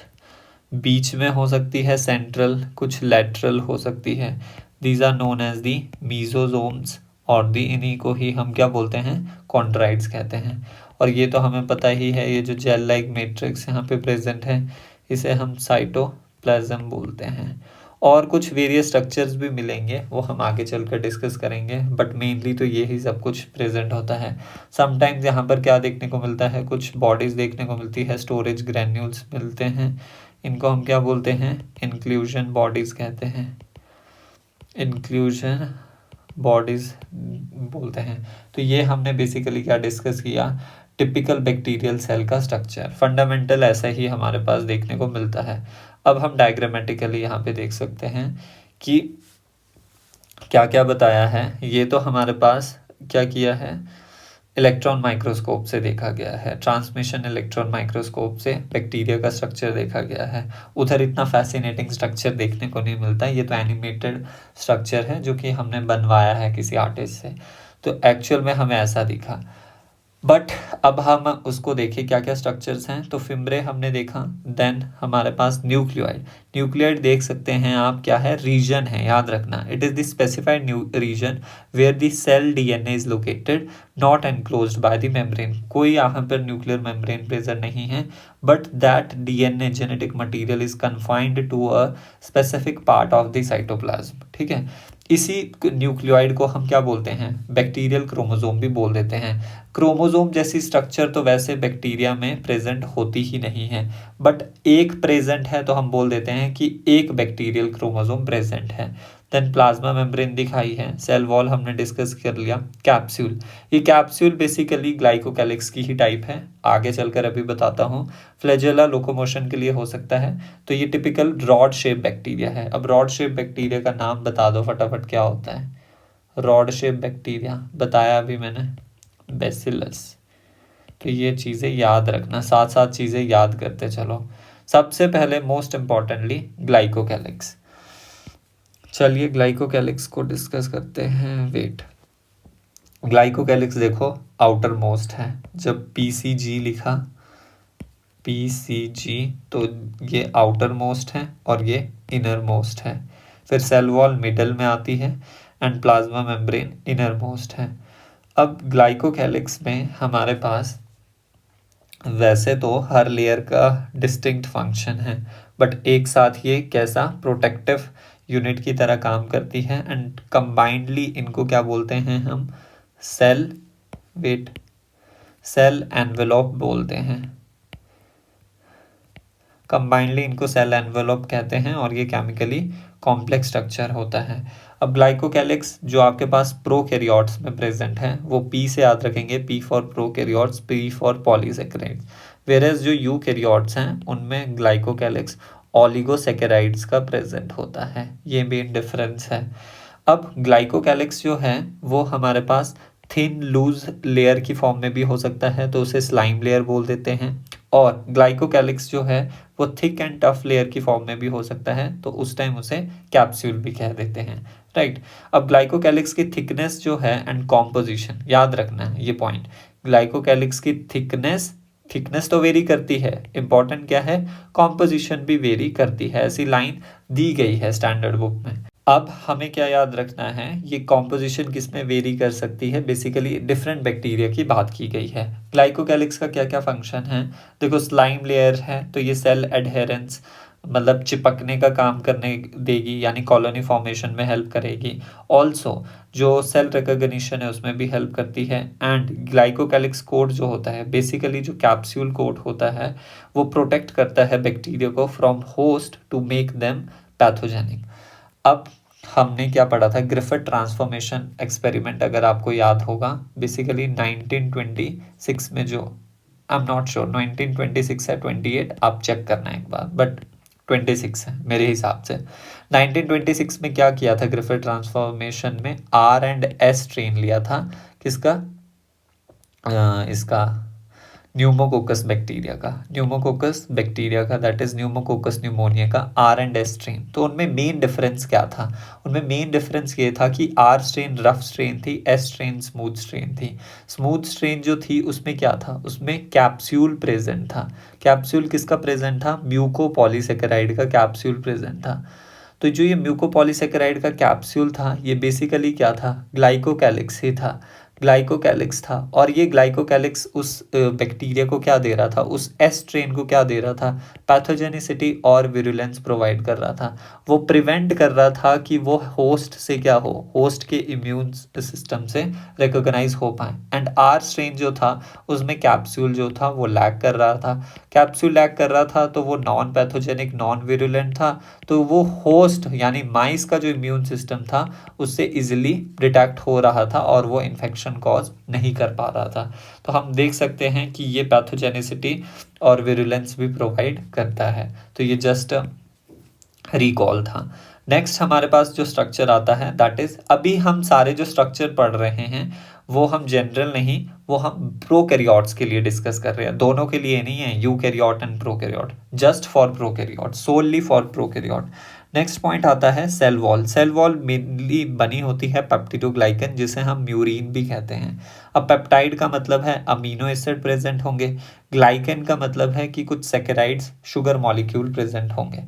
बीच में हो सकती है सेंट्रल, कुछ लैटरल हो सकती है। These are known as the mesosomes, और दी इन्हीं को ही हम क्या बोलते हैं, कॉन्ड्राइड्स कहते हैं। और ये तो हमें पता ही है, ये जो जेल लाइक मैट्रिक्स यहाँ पे प्रेजेंट है इसे हम साइटोप्लाज्म बोलते हैं। और कुछ वेरियस स्ट्रक्चर्स भी मिलेंगे, वो हम आगे चलकर डिस्कस करेंगे, बट मेनली तो यही सब कुछ प्रेजेंट होता है। समटाइम्स यहाँ पर क्या देखने को मिलता है, कुछ बॉडीज़ देखने को मिलती है, स्टोरेज ग्रैन्यूल्स मिलते हैं, इनको हम क्या बोलते हैं, इंक्लूजन बॉडीज़ कहते हैं, इंक्लूजन बॉडीज़ बोलते हैं। तो ये हमने बेसिकली क्या डिस्कस किया, टिपिकल बैक्टीरियल सेल का स्ट्रक्चर, फंडामेंटल ऐसा ही हमारे पास देखने को मिलता है। अब हम डायग्रामेटिकली यहाँ पे देख सकते हैं कि क्या क्या बताया है। ये तो हमारे पास क्या किया है, इलेक्ट्रॉन माइक्रोस्कोप से देखा गया है, ट्रांसमिशन इलेक्ट्रॉन माइक्रोस्कोप से बैक्टीरिया का स्ट्रक्चर देखा गया है। उधर इतना फैसिनेटिंग स्ट्रक्चर देखने को नहीं मिलता, ये तो एनिमेटेड स्ट्रक्चर है जो कि हमने बनवाया है किसी आर्टिस्ट से, तो एक्चुअल में हमें ऐसा दिखा। बट अब हम उसको देखें क्या क्या स्ट्रक्चर्स हैं, तो फिम्ब्रे हमने देखा, देन हमारे पास न्यूक्लियोइड, न्यूक्लियोइड देख सकते हैं आप क्या है, रीजन है, याद रखना, it is the specified region where the cell DNA is located, not enclosed by the membrane. कोई यहाँ पर न्यूक्लियर मेम्ब्रेन प्रेजेंट नहीं है, but that DNA genetic material is confined to a specific part of the cytoplasm, ठीक है। इसी nucleoid को हम क्या बोलते हैं, बैक्टीरियल क्रोमोसोम भी बोल देते हैं। क्रोमोसोम जैसी स्ट्रक्चर तो वैसे बैक्टीरिया में प्रेजेंट होती ही नहीं है, बट एक प्रेजेंट है तो हम बोल देते हैं कि एक बैक्टीरियल क्रोमोसोम प्रेजेंट है। देन प्लाज्मा मेम्ब्रेन दिखाई है, सेल वॉल हमने डिस्कस कर लिया, कैप्सूल। ये कैप्सूल बेसिकली ग्लाइकोकैलिक्स की ही टाइप है, आगे चलकर अभी बताता हूँ। फ्लैजेला लोकोमोशन के लिए हो सकता है। तो ये टिपिकल रॉड शेप बैक्टीरिया है। अब रॉड शेप बैक्टीरिया का नाम बता दो फटाफट, क्या होता है? रॉड शेप बैक्टीरिया बताया अभी मैंने, बेसिलस। तो ये चीज़ें याद रखना, साथ साथ चीज़ें याद करते चलो। सबसे पहले मोस्ट इम्पॉर्टेंटली ग्लाइकोकैलिक्स। चलिए ग्लाइकोकैलिक्स को डिस्कस करते हैं। वेट, ग्लाइकोकैलिक्स देखो आउटर मोस्ट है। जब पीसीजी लिखा, पीसीजी, तो ये आउटर मोस्ट है और ये इनर मोस्ट है। फिर सेल वॉल मिडल में आती है and plasma membrane inner most है। अब ग्लाइकोकैलिक्स में हमारे पास वैसे तो हर लेयर का डिस्टिंक्ट फंक्शन है, बट एक साथ ये कैसा प्रोटेक्टिव यूनिट की तरह काम करती है एंड कंबाइंडली इनको क्या बोलते हैं हम? सेल, वेट, सेल एनवेलोप बोलते हैं। कंबाइंडली इनको सेल एनवेलोप कहते हैं और ये केमिकली कॉम्प्लेक्स स्ट्रक्चर होता है। अब ग्लाइकोकैलिक्स जो आपके पास प्रोकैरियोट्स में प्रेजेंट है वो पी से याद रखेंगे, P for prokaryotes, P for polysaccharides. Whereas जो यूकैरियोट्स हैं उनमें ग्लाइकोकैलिक्स ओलिगोसेकेराइड्स का प्रेजेंट होता है। ये मेन डिफरेंस है। अब ग्लाइकोकैलिक्स जो है वो हमारे पास थिन लूज लेयर की फॉर्म में भी हो सकता है, तो उसे स्लाइम लेयर बोल देते हैं। और ग्लाइकोकैलिक्स जो है वो थिक एंड टफ लेयर की फॉर्म में भी हो सकता है, तो उस टाइम उसे कैप्सूल भी कह देते हैं, राइट। अब ग्लाइकोकैलिक्स की थिकनेस जो है एंड कॉम्पोजिशन याद रखना है ये पॉइंट। ग्लाइकोकैलिक्स की थिकनेस, थिकनेस तो वेरी करती है, इंपॉर्टेंट क्या है? कॉम्पोजिशन भी वेरी करती है। ऐसी लाइन दी गई है स्टैंडर्ड बुक में। अब हमें क्या याद रखना है, ये कॉम्पोजिशन किस में वेरी कर सकती है? बेसिकली डिफरेंट बैक्टीरिया की बात की गई है। ग्लाइकोकैलिक्स का क्या क्या फंक्शन है? देखो स्लाइम लेयर है तो ये सेल एडहेरेंस, मतलब चिपकने का काम करने देगी, यानी कॉलोनी फॉर्मेशन में हेल्प करेगी। ऑल्सो जो सेल रिकॉग्निशन है उसमें भी हेल्प करती है। एंड ग्लाइकोकैलिक्स कोट जो होता है, बेसिकली जो कैप्सूल कोट होता है, वो प्रोटेक्ट करता है बैक्टीरिया को from host to make them pathogenic. अब हमने क्या पढ़ा था? ग्रिफिथ ट्रांसफॉर्मेशन एक्सपेरिमेंट, अगर आपको याद होगा, बेसिकली 1926 में जो, आई एम नॉट श्योर 1926 है 28, आप चेक करना एक बार, बट 26 है मेरे हिसाब से। 1926 में क्या किया था ग्रिफिथ ट्रांसफॉर्मेशन में? आर एंड एस स्ट्रेन लिया था, किसका? इसका न्यूमोकोकस बैक्टीरिया का, न्यूमोकोकस बैक्टीरिया का, दैट इज न्यूमोकोकस न्यूमोनिया का आर एंड एस स्ट्रेन। तो उनमें मेन डिफरेंस क्या था? उनमें मेन डिफरेंस ये था कि आर स्ट्रेन रफ स्ट्रेन थी, एस स्ट्रेन स्मूथ स्ट्रेन थी। स्मूथ स्ट्रेन जो थी उसमें क्या था? उसमें कैप्सूल प्रेजेंट था। कैप्सूल किसका प्रेजेंट था? म्यूकोपॉलीसेकेराइड का कैप्सूल प्रेजेंट था। तो जो ये म्यूकोपॉलीसेकेराइड का कैप्सूल था ये बेसिकली क्या था? ग्लाइकोकैलिक्स ही था, ग्लाइकोकैलिक्स था। और ये ग्लाइकोकैलिक्स उस बैक्टीरिया को क्या दे रहा था? उस एस स्ट्रेन को क्या दे रहा था? पैथोजेनिसिटी और विरुलेंस प्रोवाइड कर रहा था। वो प्रिवेंट कर रहा था कि वो होस्ट से क्या हो, होस्ट के इम्यून सिस्टम से रिकॉग्नाइज हो पाए। एंड आर स्ट्रेन जो था उसमें कैप्सूल जो था वो लैक कर रहा था। कैप्सूल लैक कर रहा था तो वो नॉन पैथोजेनिक, नॉन विरुलेंट था, तो वो होस्ट यानी माइस का जो इम्यून सिस्टम था उससे इजिली डिटेक्ट हो रहा था और वो इन्फेक्शन कॉज नहीं कर पा रहा था। तो हम देख सकते हैं कि ये पैथोजेनिसिटी और विरुलेंस भी प्रोवाइड करता है। तो ये जस्ट रिकॉल था। नेक्स्ट हमारे पास जो स्ट्रक्चर आता है दैट इज, अभी हम सारे जो स्ट्रक्चर पढ़ रहे हैं वो हम जनरल नहीं, वो हम प्रोकैरियोट्स के लिए डिस्कस कर रहे हैं, दोनों के लिए नहीं है, eukaryote and prokaryote, just for prokaryote, so only for prokaryote. Next point आता है cell wall. Cell wall mainly बनी होती है पेप्टिडोग्लाइकन, जिसे हम म्यूरिन भी कहते हैं। अब पेप्टाइड का मतलब है अमीनो एसिड प्रेजेंट होंगे, ग्लाइकन का मतलब है कि कुछ सेकेराइड्स, शुगर मॉलिक्यूल प्रेजेंट होंगे।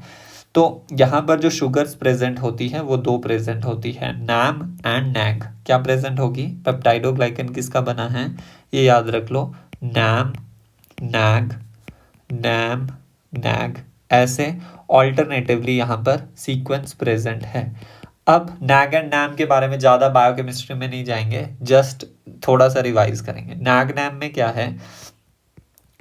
तो यहाँ पर जो शुगर्स प्रेजेंट होती हैं वो दो प्रेजेंट होती है, नैम एंड नैग। क्या प्रेजेंट होगी? पेप्टाइडोग्लाइकन किसका बना है ये याद रख लो, नैम नैग, नैम नैग, ऐसे ऑल्टरनेटिवली यहाँ पर सीक्वेंस प्रेजेंट है। अब नैग एंड नैम के बारे में ज़्यादा बायोकेमिस्ट्री में नहीं जाएंगे, जस्ट थोड़ा सा रिवाइज करेंगे। नैग नैम में क्या है?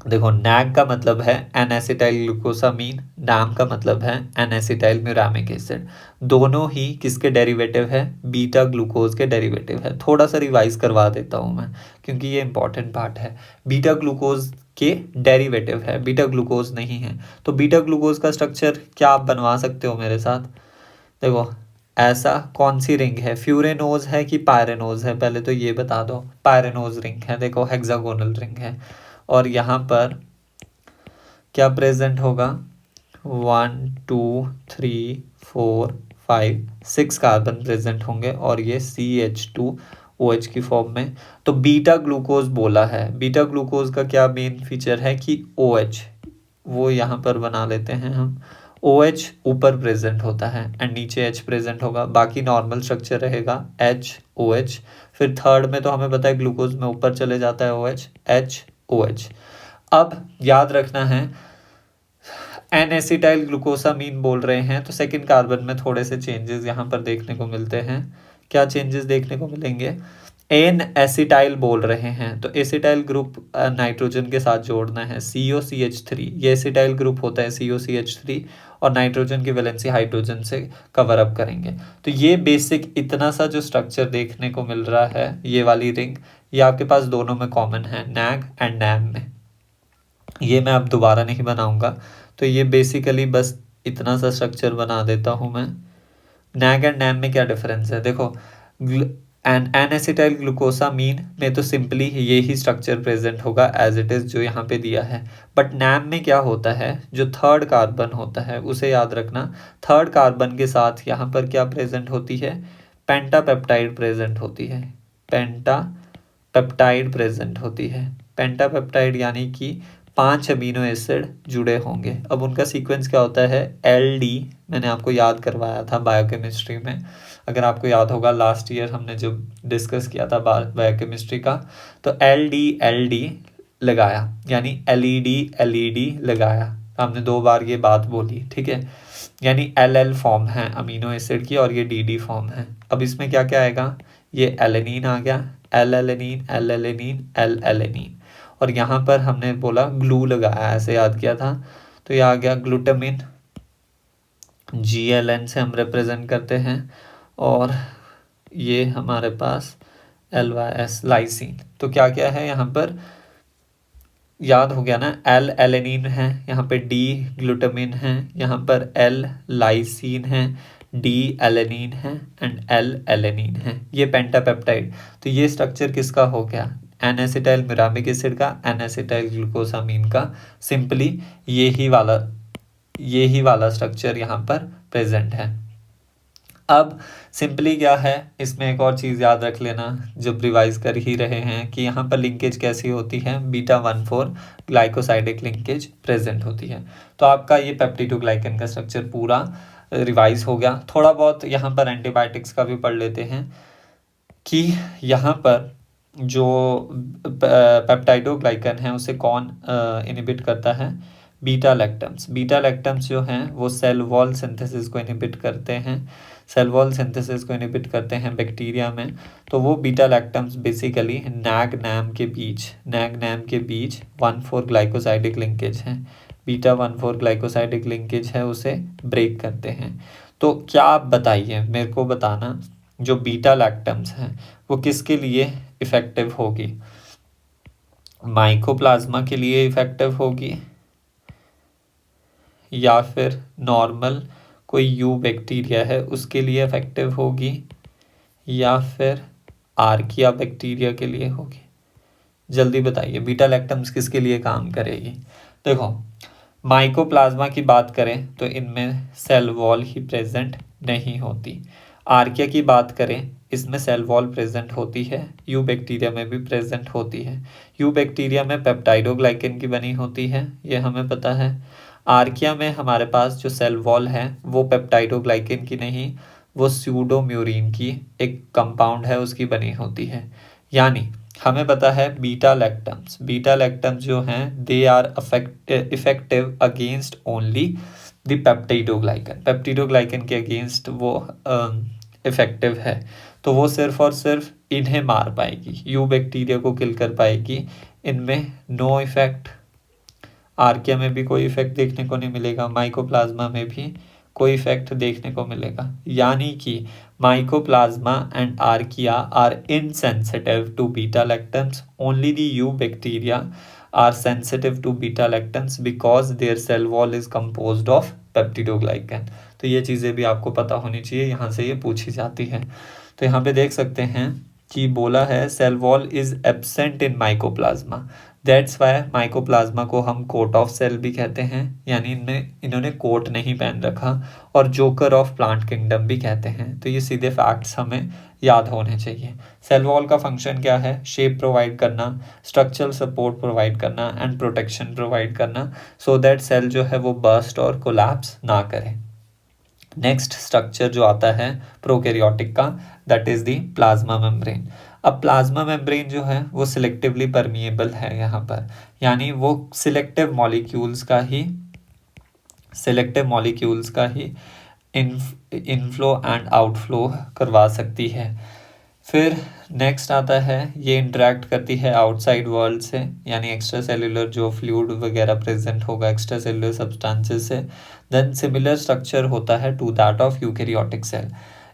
देखो नैग का मतलब है एन एसिटाइल ग्लूकोसामीन, नैम का मतलब है एन एसिटाइल म्यूरामिक एसिड। दोनों ही किसके डेरिवेटिव है? बीटा ग्लूकोज के डेरिवेटिव है। थोड़ा सा रिवाइज करवा देता हूँ मैं, क्योंकि ये इंपॉर्टेंट पार्ट है। बीटा ग्लूकोज के डेरिवेटिव है, बीटा ग्लूकोज नहीं है। तो बीटा ग्लूकोज का स्ट्रक्चर क्या आप बनवा सकते हो मेरे साथ? देखो ऐसा कौन सी रिंग है, फ्यूरेनोज है कि पायरेनोज है? पहले तो ये बता दो। पायरेनोज रिंग है, देखो हेक्सागोनल रिंग है। और यहाँ पर क्या प्रेजेंट होगा? 1 2 3 4 5 6 कार्बन प्रेजेंट होंगे और ये CH2OH की फॉर्म में। तो बीटा ग्लूकोज बोला है, बीटा ग्लूकोज का क्या मेन फीचर है कि OH, वो यहाँ पर बना लेते हैं हम। OH ऊपर प्रेजेंट होता है एंड नीचे H प्रेजेंट होगा, बाकी नॉर्मल स्ट्रक्चर रहेगा HOH। फिर थर्ड में तो हमें पता है ग्लूकोज में ऊपर चले जाता है OH, HOH। अब याद रखना है एन एसिटाइल ग्लूकोसामीन बोल रहे हैं, तो सेकंड कार्बन में थोड़े से चेंजेस यहाँ पर देखने को मिलते हैं। क्या चेंजेस देखने को मिलेंगे? एन एसिटाइल बोल रहे हैं, तो एसिटाइल ग्रुप नाइट्रोजन के साथ जोड़ना है, COCH3। ये एसिटाइल ग्रुप होता है COCH3, और नाइट्रोजन की वैलेंसी हाइड्रोजन से कवर अप करेंगे। तो ये बेसिक इतना सा जो स्ट्रक्चर देखने को मिल रहा है, ये वाली रिंग, ये आपके पास दोनों में कॉमन है, नैग एंड नैम में। ये मैं अब दोबारा नहीं बनाऊंगा, तो ये बेसिकली बस इतना सा स्ट्रक्चर बना देता हूँ मैं। नैग एंड नैम में क्या डिफरेंस है? देखो एन एसिटाइल ग्लूकोसामीन में तो सिंपली ये ही स्ट्रक्चर प्रेजेंट होगा एज इट इज जो यहाँ पे दिया है। बट नैम में क्या होता है, जो थर्ड कार्बन होता है उसे याद रखना, थर्ड कार्बन के साथ यहाँ पर क्या प्रेजेंट होती है? पेंटापेप्टाइड प्रेजेंट होती है, पेप्टाइड प्रेजेंट होती है। पेंटापेप्टाइड यानी कि 5 अमीनो एसिड जुड़े होंगे। अब उनका सीक्वेंस क्या होता है? LD, मैंने आपको याद करवाया था बायोकेमिस्ट्री में, अगर आपको याद होगा लास्ट ईयर हमने जो डिस्कस किया था बायोकेमिस्ट्री का। तो LD लगाया, यानी LED लगाया। हमने 2 बार ये बात बोली, ठीक है? यानी LL फॉर्म है अमीनो एसिड की और ये DD फॉर्म है। अब इसमें क्या क्या आएगा? ये एलेनीन आ गया, L-एलेनीन, और यहाँ पर हमने बोला ग्लू लगाया, ऐसे याद किया था। तो ये आ गया ग्लूटामिन, GLN से हम रिप्रेजेंट करते हैं। और ये हमारे पास LYS लाइसिन। तो क्या क्या है यहाँ पर? याद हो गया ना? L एलेनिन है, यहाँ पे D ग्लूटामिन है, यहाँ पर L लाइसिन है, D एलेनिन है एंड L एलेनिन है। ये पेंटापेप्टाइड। तो ये स्ट्रक्चर किसका हो गया? एन एसिटाइल मिरामिक एसिड का, एन एसिटाइल ग्लूकोसामीन का। सिंपली यही वाला स्ट्रक्चर यहाँ पर प्रेजेंट है। अब सिंपली क्या है, इसमें एक और चीज़ याद रख लेना जब रिवाइज कर ही रहे हैं, कि यहाँ पर लिंकेज कैसी होती है? β14 ग्लाइकोसाइडिक लिंकेज प्रेजेंट होती है। तो आपका ये पेप्टिडोग्लाइकन का स्ट्रक्चर पूरा रिवाइज हो गया। थोड़ा बहुत यहाँ पर एंटीबायोटिक्स का भी पढ़ लेते हैं, कि यहाँ पर जो पेप्टाइडोग्लाइकन है उसे कौन इनिबिट करता है? बीटा लैक्टम्स जो हैं वो सेल वॉल सिंथेसिस को इनिबिट करते हैं, सेल वॉल सिंथेसिस को इनिबिट करते हैं बैक्टीरिया में। तो वो beta lactams basically NAG NAM के बीच 1,4 ग्लाइकोसाइडिक लिंकेज है, β14 ग्लाइकोसाइडिक लिंकेज है, उसे ब्रेक करते हैं। तो क्या आप बताइए, मेरे को बताना, जो बीटा लैक्टम्स हैं वो किसके लिए इफ़ेक्टिव होगी? माइकोप्लाज्मा के लिए इफ़ेक्टिव होगी, या फिर नॉर्मल कोई यू बैक्टीरिया है उसके लिए इफेक्टिव होगी, या फिर आर्किया बैक्टीरिया के लिए होगी? जल्दी बताइए, बीटा लैक्टम्स किसके लिए काम करेगी? देखो माइकोप्लाज्मा की बात करें तो इनमें सेल वॉल ही प्रेजेंट नहीं होती। आर्किया की बात करें, इसमें सेल वॉल प्रेजेंट होती है, यू बैक्टीरिया में भी प्रेजेंट होती है। यू बैक्टीरिया में पेप्टाइडोग्लाइकन की बनी होती है, ये हमें पता है। आर्किया में हमारे पास जो सेल वॉल है वो पेप्टाइडोग्लाइकन की नहीं, वो स्यूडोम्यूरिन की एक कंपाउंड है उसकी बनी होती है। यानी हमें पता है बीटा लैक्टम्स जो हैं they are effective against only the peptidoglycan के अगेंस्ट वो इफेक्टिव है। तो वो सिर्फ और सिर्फ इन्हें मार पाएगी, यू बैक्टीरिया को किल कर पाएगी, इनमें नो इफेक्ट आर्किया में भी कोई इफेक्ट देखने को नहीं मिलेगा, माइकोप्लाज्मा में भी कोई इफेक्ट देखने को मिलेगा। यानी कि mycoplasma and archaea are insensitive to beta lactams, only the eubacteria are sensitive to beta lactams because their cell wall is composed of peptidoglycan. तो ये चीज़ें भी आपको पता होनी चाहिए, यहाँ से ये पूछी जाती है। तो यहाँ पे देख सकते हैं कि बोला है cell wall is absent in mycoplasma, that's why mycoplasma को हम कोट ऑफ सेल भी कहते हैं, यानी इन्होंने कोट नहीं पहन रखा, और जोकर ऑफ प्लांट किंगडम भी कहते हैं। तो ये सीधे फैक्ट्स हमें याद होने चाहिए। सेल वॉल का फंक्शन क्या है? शेप प्रोवाइड करना, स्ट्रक्चरल सपोर्ट प्रोवाइड करना एंड प्रोटेक्शन प्रोवाइड करना, सो दैट सेल जो है वो बर्स्ट और कोलैप्स ना करे। नेक्स्ट स्ट्रक्चर जो आता है प्रोकैरियोटिक का, that is the plasma membrane. अब प्लाज्मा मेम्ब्रेन जो है वो सिलेक्टिवली परमिएबल है यहाँ पर, यानी वो सिलेक्टिव मॉलिक्यूल्स का ही इनफ्लो एंड आउटफ्लो करवा सकती है। फिर नेक्स्ट आता है ये इंटरेक्ट करती है आउटसाइड वर्ल्ड से, यानी एक्स्ट्रा सेल्यूलर जो फ्लूइड वगैरह प्रेजेंट होगा एक्स्ट्रा सेल्यूलर सब्सटेंसेस से। देन सिमिलर स्ट्रक्चर होता है to that of eukaryotic cell.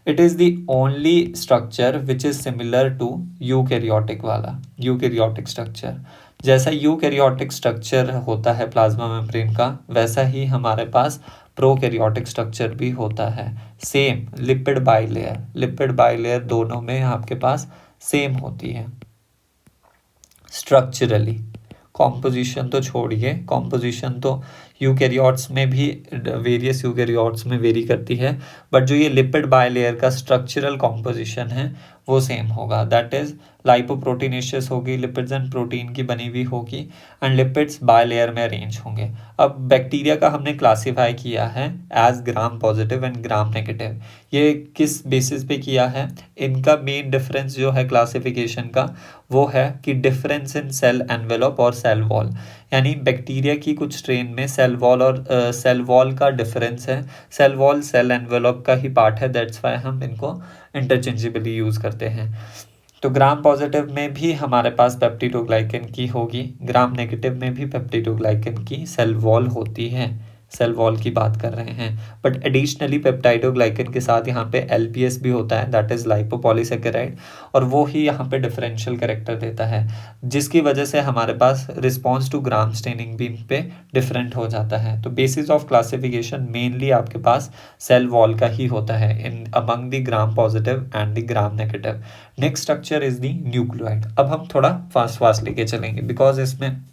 It is the only structure which is similar to eukaryotic structure. जैसा यूकैरियोटिक स्ट्रक्चर होता है प्लाज्मा मेम्ब्रेन का, वैसा ही हमारे पास प्रोकैरियोटिक स्ट्रक्चर भी होता है। सेम लिपिड बाइलेयर दोनों में आपके पास सेम होती है स्ट्रक्चरली। कॉम्पोजिशन तो छोड़िए, कॉम्पोजिशन तो यूकैरियोट्स में भी वेरियस यूकैरियोट्स में वेरी करती है, बट जो ये लिपिड बाइलेयर का स्ट्रक्चरल कॉम्पोजिशन है वो सेम होगा। दैट इज लाइपोप्रोटीनेशियस होगी, लिपिड्स एंड प्रोटीन की बनी हुई होगी, एंड लिपिड्स बाइलेयर में अरेंज होंगे। अब बैक्टीरिया का हमने क्लासीफाई किया है as gram positive and gram negative. ये किस बेसिस पे किया है? इनका मेन डिफरेंस जो है क्लासिफिकेशन का वो है कि डिफरेंस इन सेल एनवेलप और सेल वॉल, यानी बैक्टीरिया की कुछ स्ट्रेन में सेल वॉल का डिफरेंस है, सेल वॉल सेल एनवेलप का ही पार्ट है, दैट्स वाई हम इनको इंटरचेंजेबली यूज़ करते हैं। तो ग्राम पॉजिटिव में भी हमारे पास पेप्टिडोग्लाइकन की होगी, ग्राम नेगेटिव में भी पेप्टिडोग्लाइकन की सेल वॉल होती है, सेल वॉल की बात कर रहे हैं। बट एडिशनली पेप्टाइडोग्लाइकन के साथ यहाँ पे एलपीएस भी होता है, दैट इज लाइपोपॉलीसेकेराइड, और वो ही यहाँ पे डिफरेंशियल कैरेक्टर देता है, जिसकी वजह से हमारे पास रिस्पॉन्स टू ग्राम स्टेनिंग भी इन पे डिफरेंट हो जाता है। तो बेसिस ऑफ क्लासिफिकेशन मेनली आपके पास सेल वॉल का ही होता है in among the gram positive and the gram negative. Next structure is the nucleoid. अब हम थोड़ा फास्ट लेके चलेंगे बिकॉज इसमें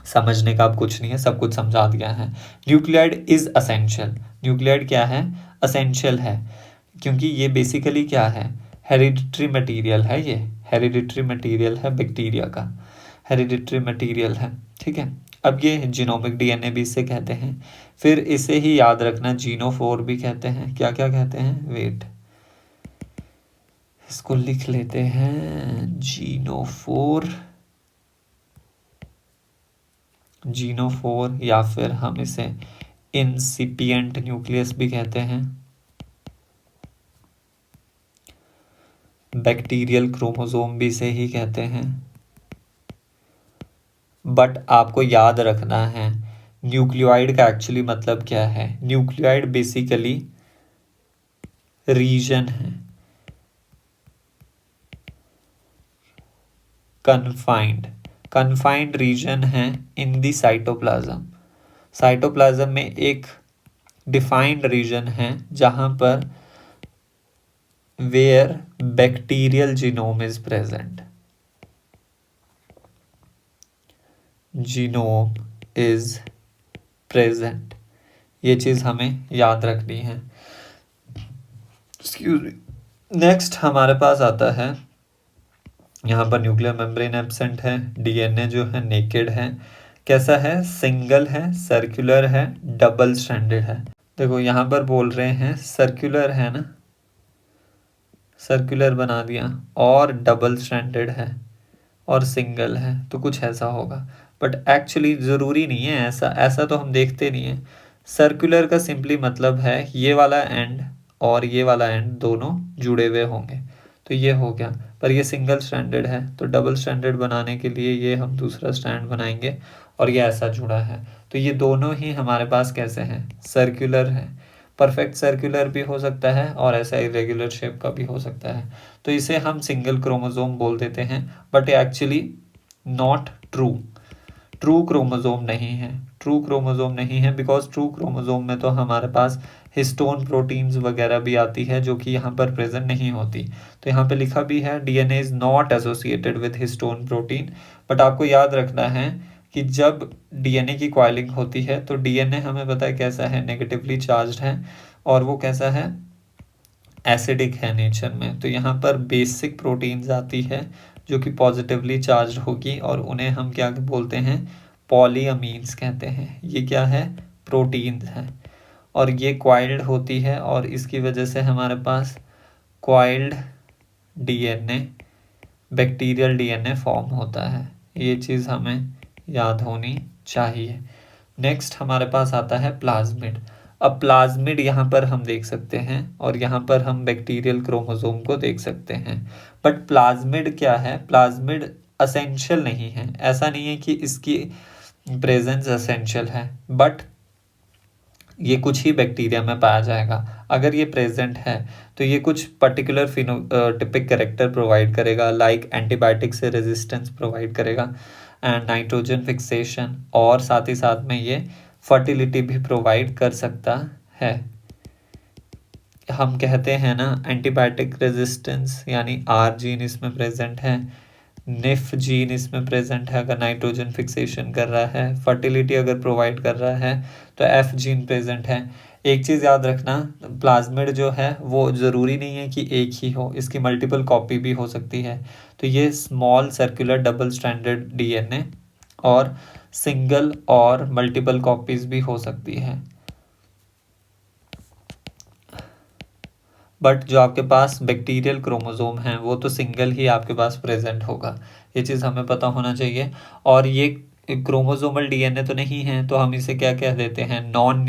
समझने का अब कुछ नहीं है, सब कुछ समझा दिया है। Nucleoid is essential. न्यूक्लियोइड क्या है? असेंशियल है, क्योंकि ये बेसिकली क्या है? हेरिडिटरी मटेरियल है, ये हेरिडिटरी मटेरियल है बैक्टीरिया का, हेरिडिटरी मटेरियल है, ठीक है। अब ये जीनोमिक डीएनए भी इसे कहते हैं। फिर इसे ही याद रखना जीनोफोर भी कहते हैं। क्या क्या कहते हैं? वेट, इसको लिख लेते हैं, जीनोफोर या फिर हम इसे इंसिपिएंट न्यूक्लियस भी कहते हैं। बैक्टीरियल क्रोमोसोम भी इसे ही कहते हैं। बट आपको याद रखना है न्यूक्लियोइड का एक्चुअली मतलब क्या है। न्यूक्लियोइड बेसिकली रीजन है, कन्फाइंड रीजन है इन दी साइटोप्लाज्म। साइटोप्लाज्म में एक डिफाइंड रीजन है जहां पर where bacterial genome is present, genome is present, ये चीज हमें याद रखनी है। नेक्स्ट हमारे पास आता है यहाँ पर न्यूक्लियर मेम्ब्रेन एब्सेंट है, डीएनए जो है नेकेड है, कैसा है? सिंगल है, सर्कुलर है, डबल स्ट्रैंडेड है। देखो यहाँ पर बोल रहे हैं सर्कुलर है ना, सर्कुलर बना दिया, और डबल स्ट्रैंडेड है और सिंगल है, तो कुछ ऐसा होगा। बट एक्चुअली ज़रूरी नहीं है ऐसा तो हम देखते नहीं है। सर्कुलर का सिंपली मतलब है ये वाला एंड और ये वाला एंड दोनों जुड़े हुए होंगे, तो ये हो गया, पर ये सिंगल स्ट्रैंडेड है, तो डबल स्ट्रैंडेड बनाने के लिए ये हम दूसरा स्ट्रैंड बनाएंगे और ये ऐसा जुड़ा है। तो ये दोनों ही हमारे पास कैसे हैं, सर्कुलर है। परफेक्ट सर्कुलर भी हो सकता है और ऐसा इरेगुलर शेप का भी हो सकता है, तो इसे हम सिंगल क्रोमोसोम बोल देते हैं। But actually not true, true chromosome नहीं है, ट्रू क्रोमोसोम नहीं है, बिकॉज ट्रू क्रोमोसोम में तो हमारे पास हिस्टोन प्रोटीन्स वगैरह भी आती है जो कि यहाँ पर प्रेजेंट नहीं होती। तो यहाँ पे लिखा भी है DNA is not associated with histone protein. But आपको याद रखना है कि जब डीएनए की कॉइलिंग होती है तो डीएनए हमें पता है कैसा है, नेगेटिवली चार्ज्ड है, और वो कैसा है, एसिडिक है नेचर में। तो यहाँ पर बेसिक प्रोटीन्स आती है जो कि पॉजिटिवली चार्ज होगी, और उन्हें हम क्या बोलते हैं, पॉलीअमीन्स कहते हैं। ये क्या है, प्रोटीन्स है, और ये क्वाइल्ड होती है, और इसकी वजह से हमारे पास coiled DNA, bacterial DNA form होता है। ये चीज़ हमें याद होनी चाहिए। नेक्स्ट हमारे पास आता है प्लाज्मिड। अब प्लाज्मिड यहाँ पर हम देख सकते हैं, और यहाँ पर हम बैक्टीरियल क्रोमोसोम को देख सकते हैं। बट प्लाज्मिड क्या है, प्लाज्मिड असेंशियल नहीं है, ऐसा नहीं है कि इसकी प्रेजेंस असेंशियल है, बट ये कुछ ही बैक्टीरिया में पाया जाएगा। अगर ये प्रेजेंट है तो ये कुछ पर्टिकुलर फिनोटिपिक कैरेक्टर प्रोवाइड करेगा, लाइक एंटीबायोटिक से रेजिस्टेंस प्रोवाइड करेगा एंड नाइट्रोजन फिक्सेशन, और साथ ही साथ में ये फर्टिलिटी भी प्रोवाइड कर सकता है। हम कहते हैं ना एंटीबायोटिक रेजिस्टेंस, यानी आर जीन इसमें प्रेजेंट है, निफ जीन इसमें प्रेजेंट है अगर नाइट्रोजन फिक्सेशन कर रहा है, फर्टिलिटी अगर प्रोवाइड कर रहा है तो एफ जीन प्रेजेंट है। एक चीज़ याद रखना, प्लाज्मिड जो है वो ज़रूरी नहीं है कि एक ही हो, इसकी मल्टीपल कॉपी भी हो सकती है। तो ये small circular double stranded DNA और सिंगल और मल्टीपल कॉपीज भी हो सकती है। बट जो आपके पास बैक्टीरियल क्रोमोसोम है वो तो सिंगल ही आपके पास प्रेजेंट होगा, ये चीज़ हमें पता होना चाहिए। और ये क्रोमोसोमल डीएनए तो नहीं है, तो हम इसे क्या कह देते हैं, नॉन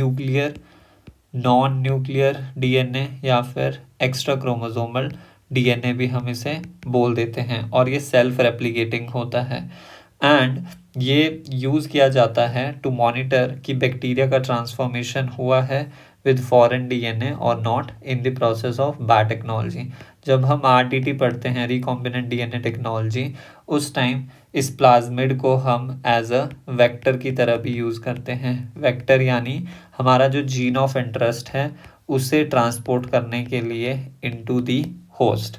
न्यूक्लियर डीएनए, या फिर एक्स्ट्रा क्रोमोसोमल डीएनए भी हम इसे बोल देते हैं। और ये सेल्फ रेप्लिकेटिंग होता है, एंड ये यूज़ किया जाता है टू मॉनिटर कि बैक्टीरिया का ट्रांसफॉर्मेशन हुआ है विद फॉरेन डीएनए और not in the process of biotechnology. जब हम आरटीटी पढ़ते हैं, रिकॉम्बिनेंट डीएनए टेक्नोलॉजी, उस टाइम इस प्लाज्मिड को हम एज अ वेक्टर की तरह भी यूज़ करते हैं। वेक्टर यानी हमारा जो जीन ऑफ इंटरेस्ट है उसे ट्रांसपोर्ट करने के लिए इनटू दी होस्ट।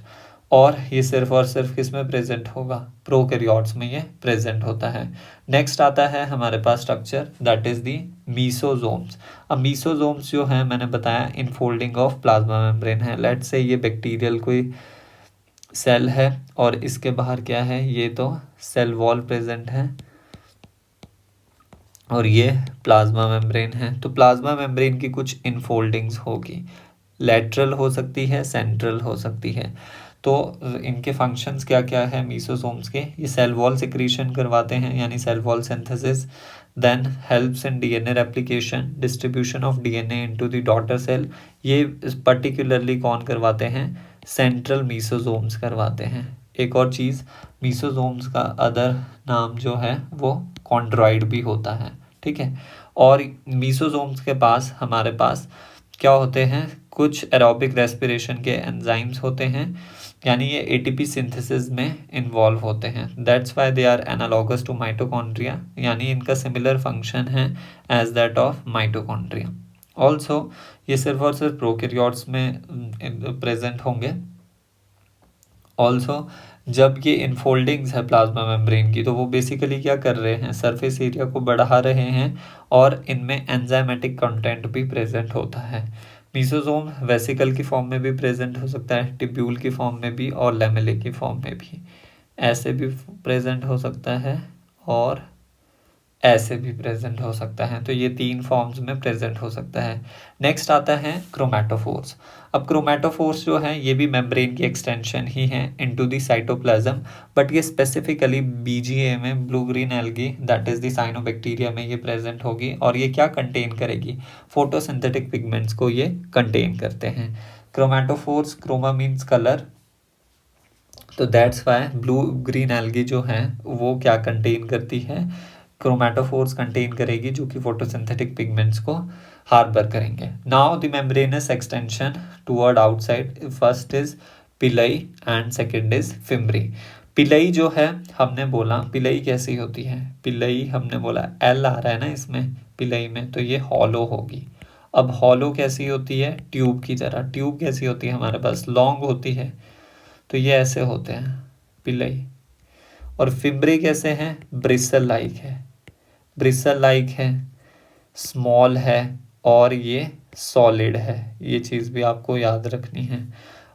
और ये सिर्फ और सिर्फ किस में प्रेजेंट होगा, प्रोकैरियोट्स में ये प्रेजेंट होता है। नेक्स्ट आता है हमारे पास स्ट्रक्चर, दैट इज दी मीसोजोम्स। अब मीसोजोम्स जो है मैंने बताया इनफोल्डिंग ऑफ प्लाज्मा मेम्ब्रेन है। लेट्स से ये बैक्टीरियल कोई सेल है और इसके बाहर क्या है, ये तो सेल वॉल प्रेजेंट है और ये प्लाज्मा मेम्ब्रेन है। तो प्लाज्मा मेम्ब्रेन की कुछ इनफोल्डिंग्स होगी, लेटरल हो सकती है, सेंट्रल हो सकती है। तो इनके फंक्शंस क्या क्या है मीसोसोम्स के, ये सेल वॉल सिक्रीशन करवाते हैं यानी cell wall synthesis, then helps in DNA replication, distribution of DNA into the daughter cell. ये पर्टिकुलरली कौन करवाते हैं, सेंट्रल मीसोसोम्स करवाते हैं। एक और चीज़, मीसोसोम्स का अदर नाम जो है वो कॉन्ड्रॉइड भी होता है, ठीक है। और मीसोसोम्स के पास हमारे पास क्या होते हैं, कुछ एरोबिक रेस्पिरेशन के एंजाइम्स होते हैं, यानी ये एटीपी सिंथेसिस में इन्वॉल्व होते हैं। That's why they are analogous to mitochondria, यानी इनका सिमिलर फंक्शन है as that of mitochondria. Also ये सिर्फ और सिर्फ प्रोकैरियोट्स में प्रेजेंट होंगे। ऑल्सो जब ये इनफोल्डिंग्स है प्लाज्मा मेम्ब्रेन की, तो वो बेसिकली क्या कर रहे हैं, सरफेस एरिया को बढ़ा रहे हैं और इनमें एंजाइमेटिक कंटेंट भी प्रेजेंट होता है। मीसोसोम वेसिकल की फॉर्म में भी प्रेजेंट हो सकता है, टिब्यूल की फॉर्म में भी और लेमेले की फॉर्म में भी, ऐसे भी प्रेजेंट हो सकता है और ऐसे भी प्रेजेंट हो सकता है। तो ये तीन फॉर्म्स में प्रेजेंट हो सकता है। नेक्स्ट आता है क्रोमैटोफोर्स। अब क्रोमैटोफोर्स जो है ये भी मेम्ब्रेन की एक्सटेंशन ही है इनटू द साइटोप्लाज्म, बट ये स्पेसिफिकली बीजीए में, blue green algae that is the cyanobacteria में ये प्रेजेंट होगी। और ये क्या कंटेन करेगी, फोटोसिंथेटिक पिगमेंट्स को ये कंटेन करते हैं। क्रोमैटोफोर्स, क्रोमा मीन्स कलर, तो that's Y blue green algae जो है वो क्या कंटेन करती है, क्रोमेटोफोर्स कंटेन करेगी जो कि फोटोसिंथेटिक पिगमेंट्स को हार्बर करेंगे. Now the membranous extension toward outside, first is pili and second is fimbriae. Pili जो है हमने बोला पिलई कैसी होती है, पिलई हमने बोला एल आ रहा है ना इसमें पिलई में, तो ये हॉलो होगी. अब हॉलो कैसी होती है, ट्यूब की तरह. ट्यूब कैसी होती है हमारे पास, लॉन्ग होती है, तो ये ऐसे होते हैं पिलई. और फिब्रे कैसे हैं, ब्रिसल लाइक है, ब्रिसल लाइक है, स्मॉल है और ये सॉलिड है. ये चीज़ भी आपको याद रखनी है.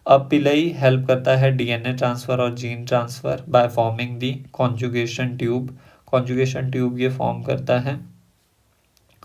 अब पिलई हेल्प करता है डीएनए ट्रांसफ़र और gene transfer by forming the conjugation tube. Conjugation tube ये फॉर्म करता है.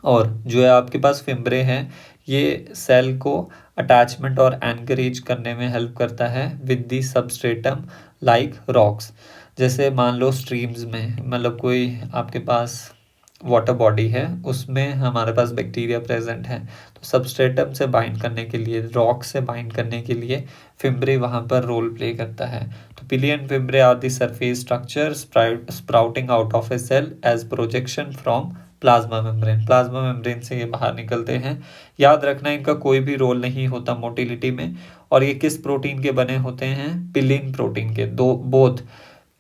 और जो है आपके पास फिम्ब्रे हैं, ये सेल को अटैचमेंट और एनकरेज करने में हेल्प करता है with the substratum like rocks. जैसे मान लो स्ट्रीम्स में, मतलब कोई आपके पास वाटर बॉडी है, उसमें हमारे पास बैक्टीरिया प्रेजेंट है, तो सबस्ट्रेटम से बाइंड करने के लिए, रॉक से बाइंड करने के लिए फिम्ब्रे वहाँ पर रोल प्ले करता है. तो pili and fimbriae are the surface structure sprouting out of a cell as projection from plasma membrane. Plasma membrane से ये बाहर निकलते हैं. याद रखना इनका कोई भी रोल नहीं होता मोटिलिटी में. और ये किस प्रोटीन के बने होते हैं, पिलिन प्रोटीन के. दो both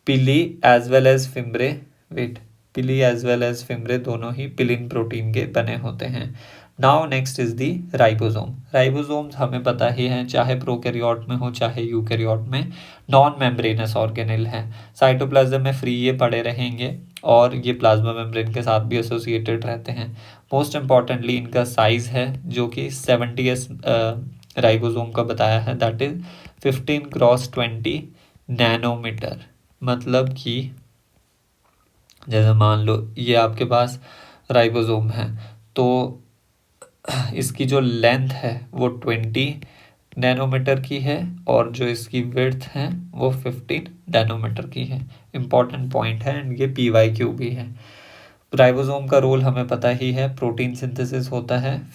pili as well as fimbriae, wait, pili as well as fimbriae दोनों ही पिलिन प्रोटीन के बने होते हैं. Now next is the ribosome. Ribosomes हमें पता ही है, चाहे प्रोकैरियोट में हो चाहे यूकैरियोट में, नॉन मेम्ब्रेनस ऑर्गेनेल है. साइटोप्लाज्म में फ्री ये पड़े रहेंगे और ये प्लाज्मा मेम्ब्रेन के साथ भी एसोसिएटेड रहते हैं. मोस्ट इम्पॉर्टेंटली इनका साइज है जो कि 70s राइबोसोम का बताया है, दैट इज 15x20 नैनोमीटर. मतलब कि जैसे मान लो ये आपके पास राइबोसोम है, तो इसकी जो लेंथ है वो 20 नैनोमीटर की है और जो इसकी विड्थ है वो 15 नैनोमीटर की है. इम्पॉर्टेंट पॉइंट है एंड ये PYQ भी है. राइबोसोम का रोल हमें पता ही है, प्रोटीन सिंथेसिस होता है.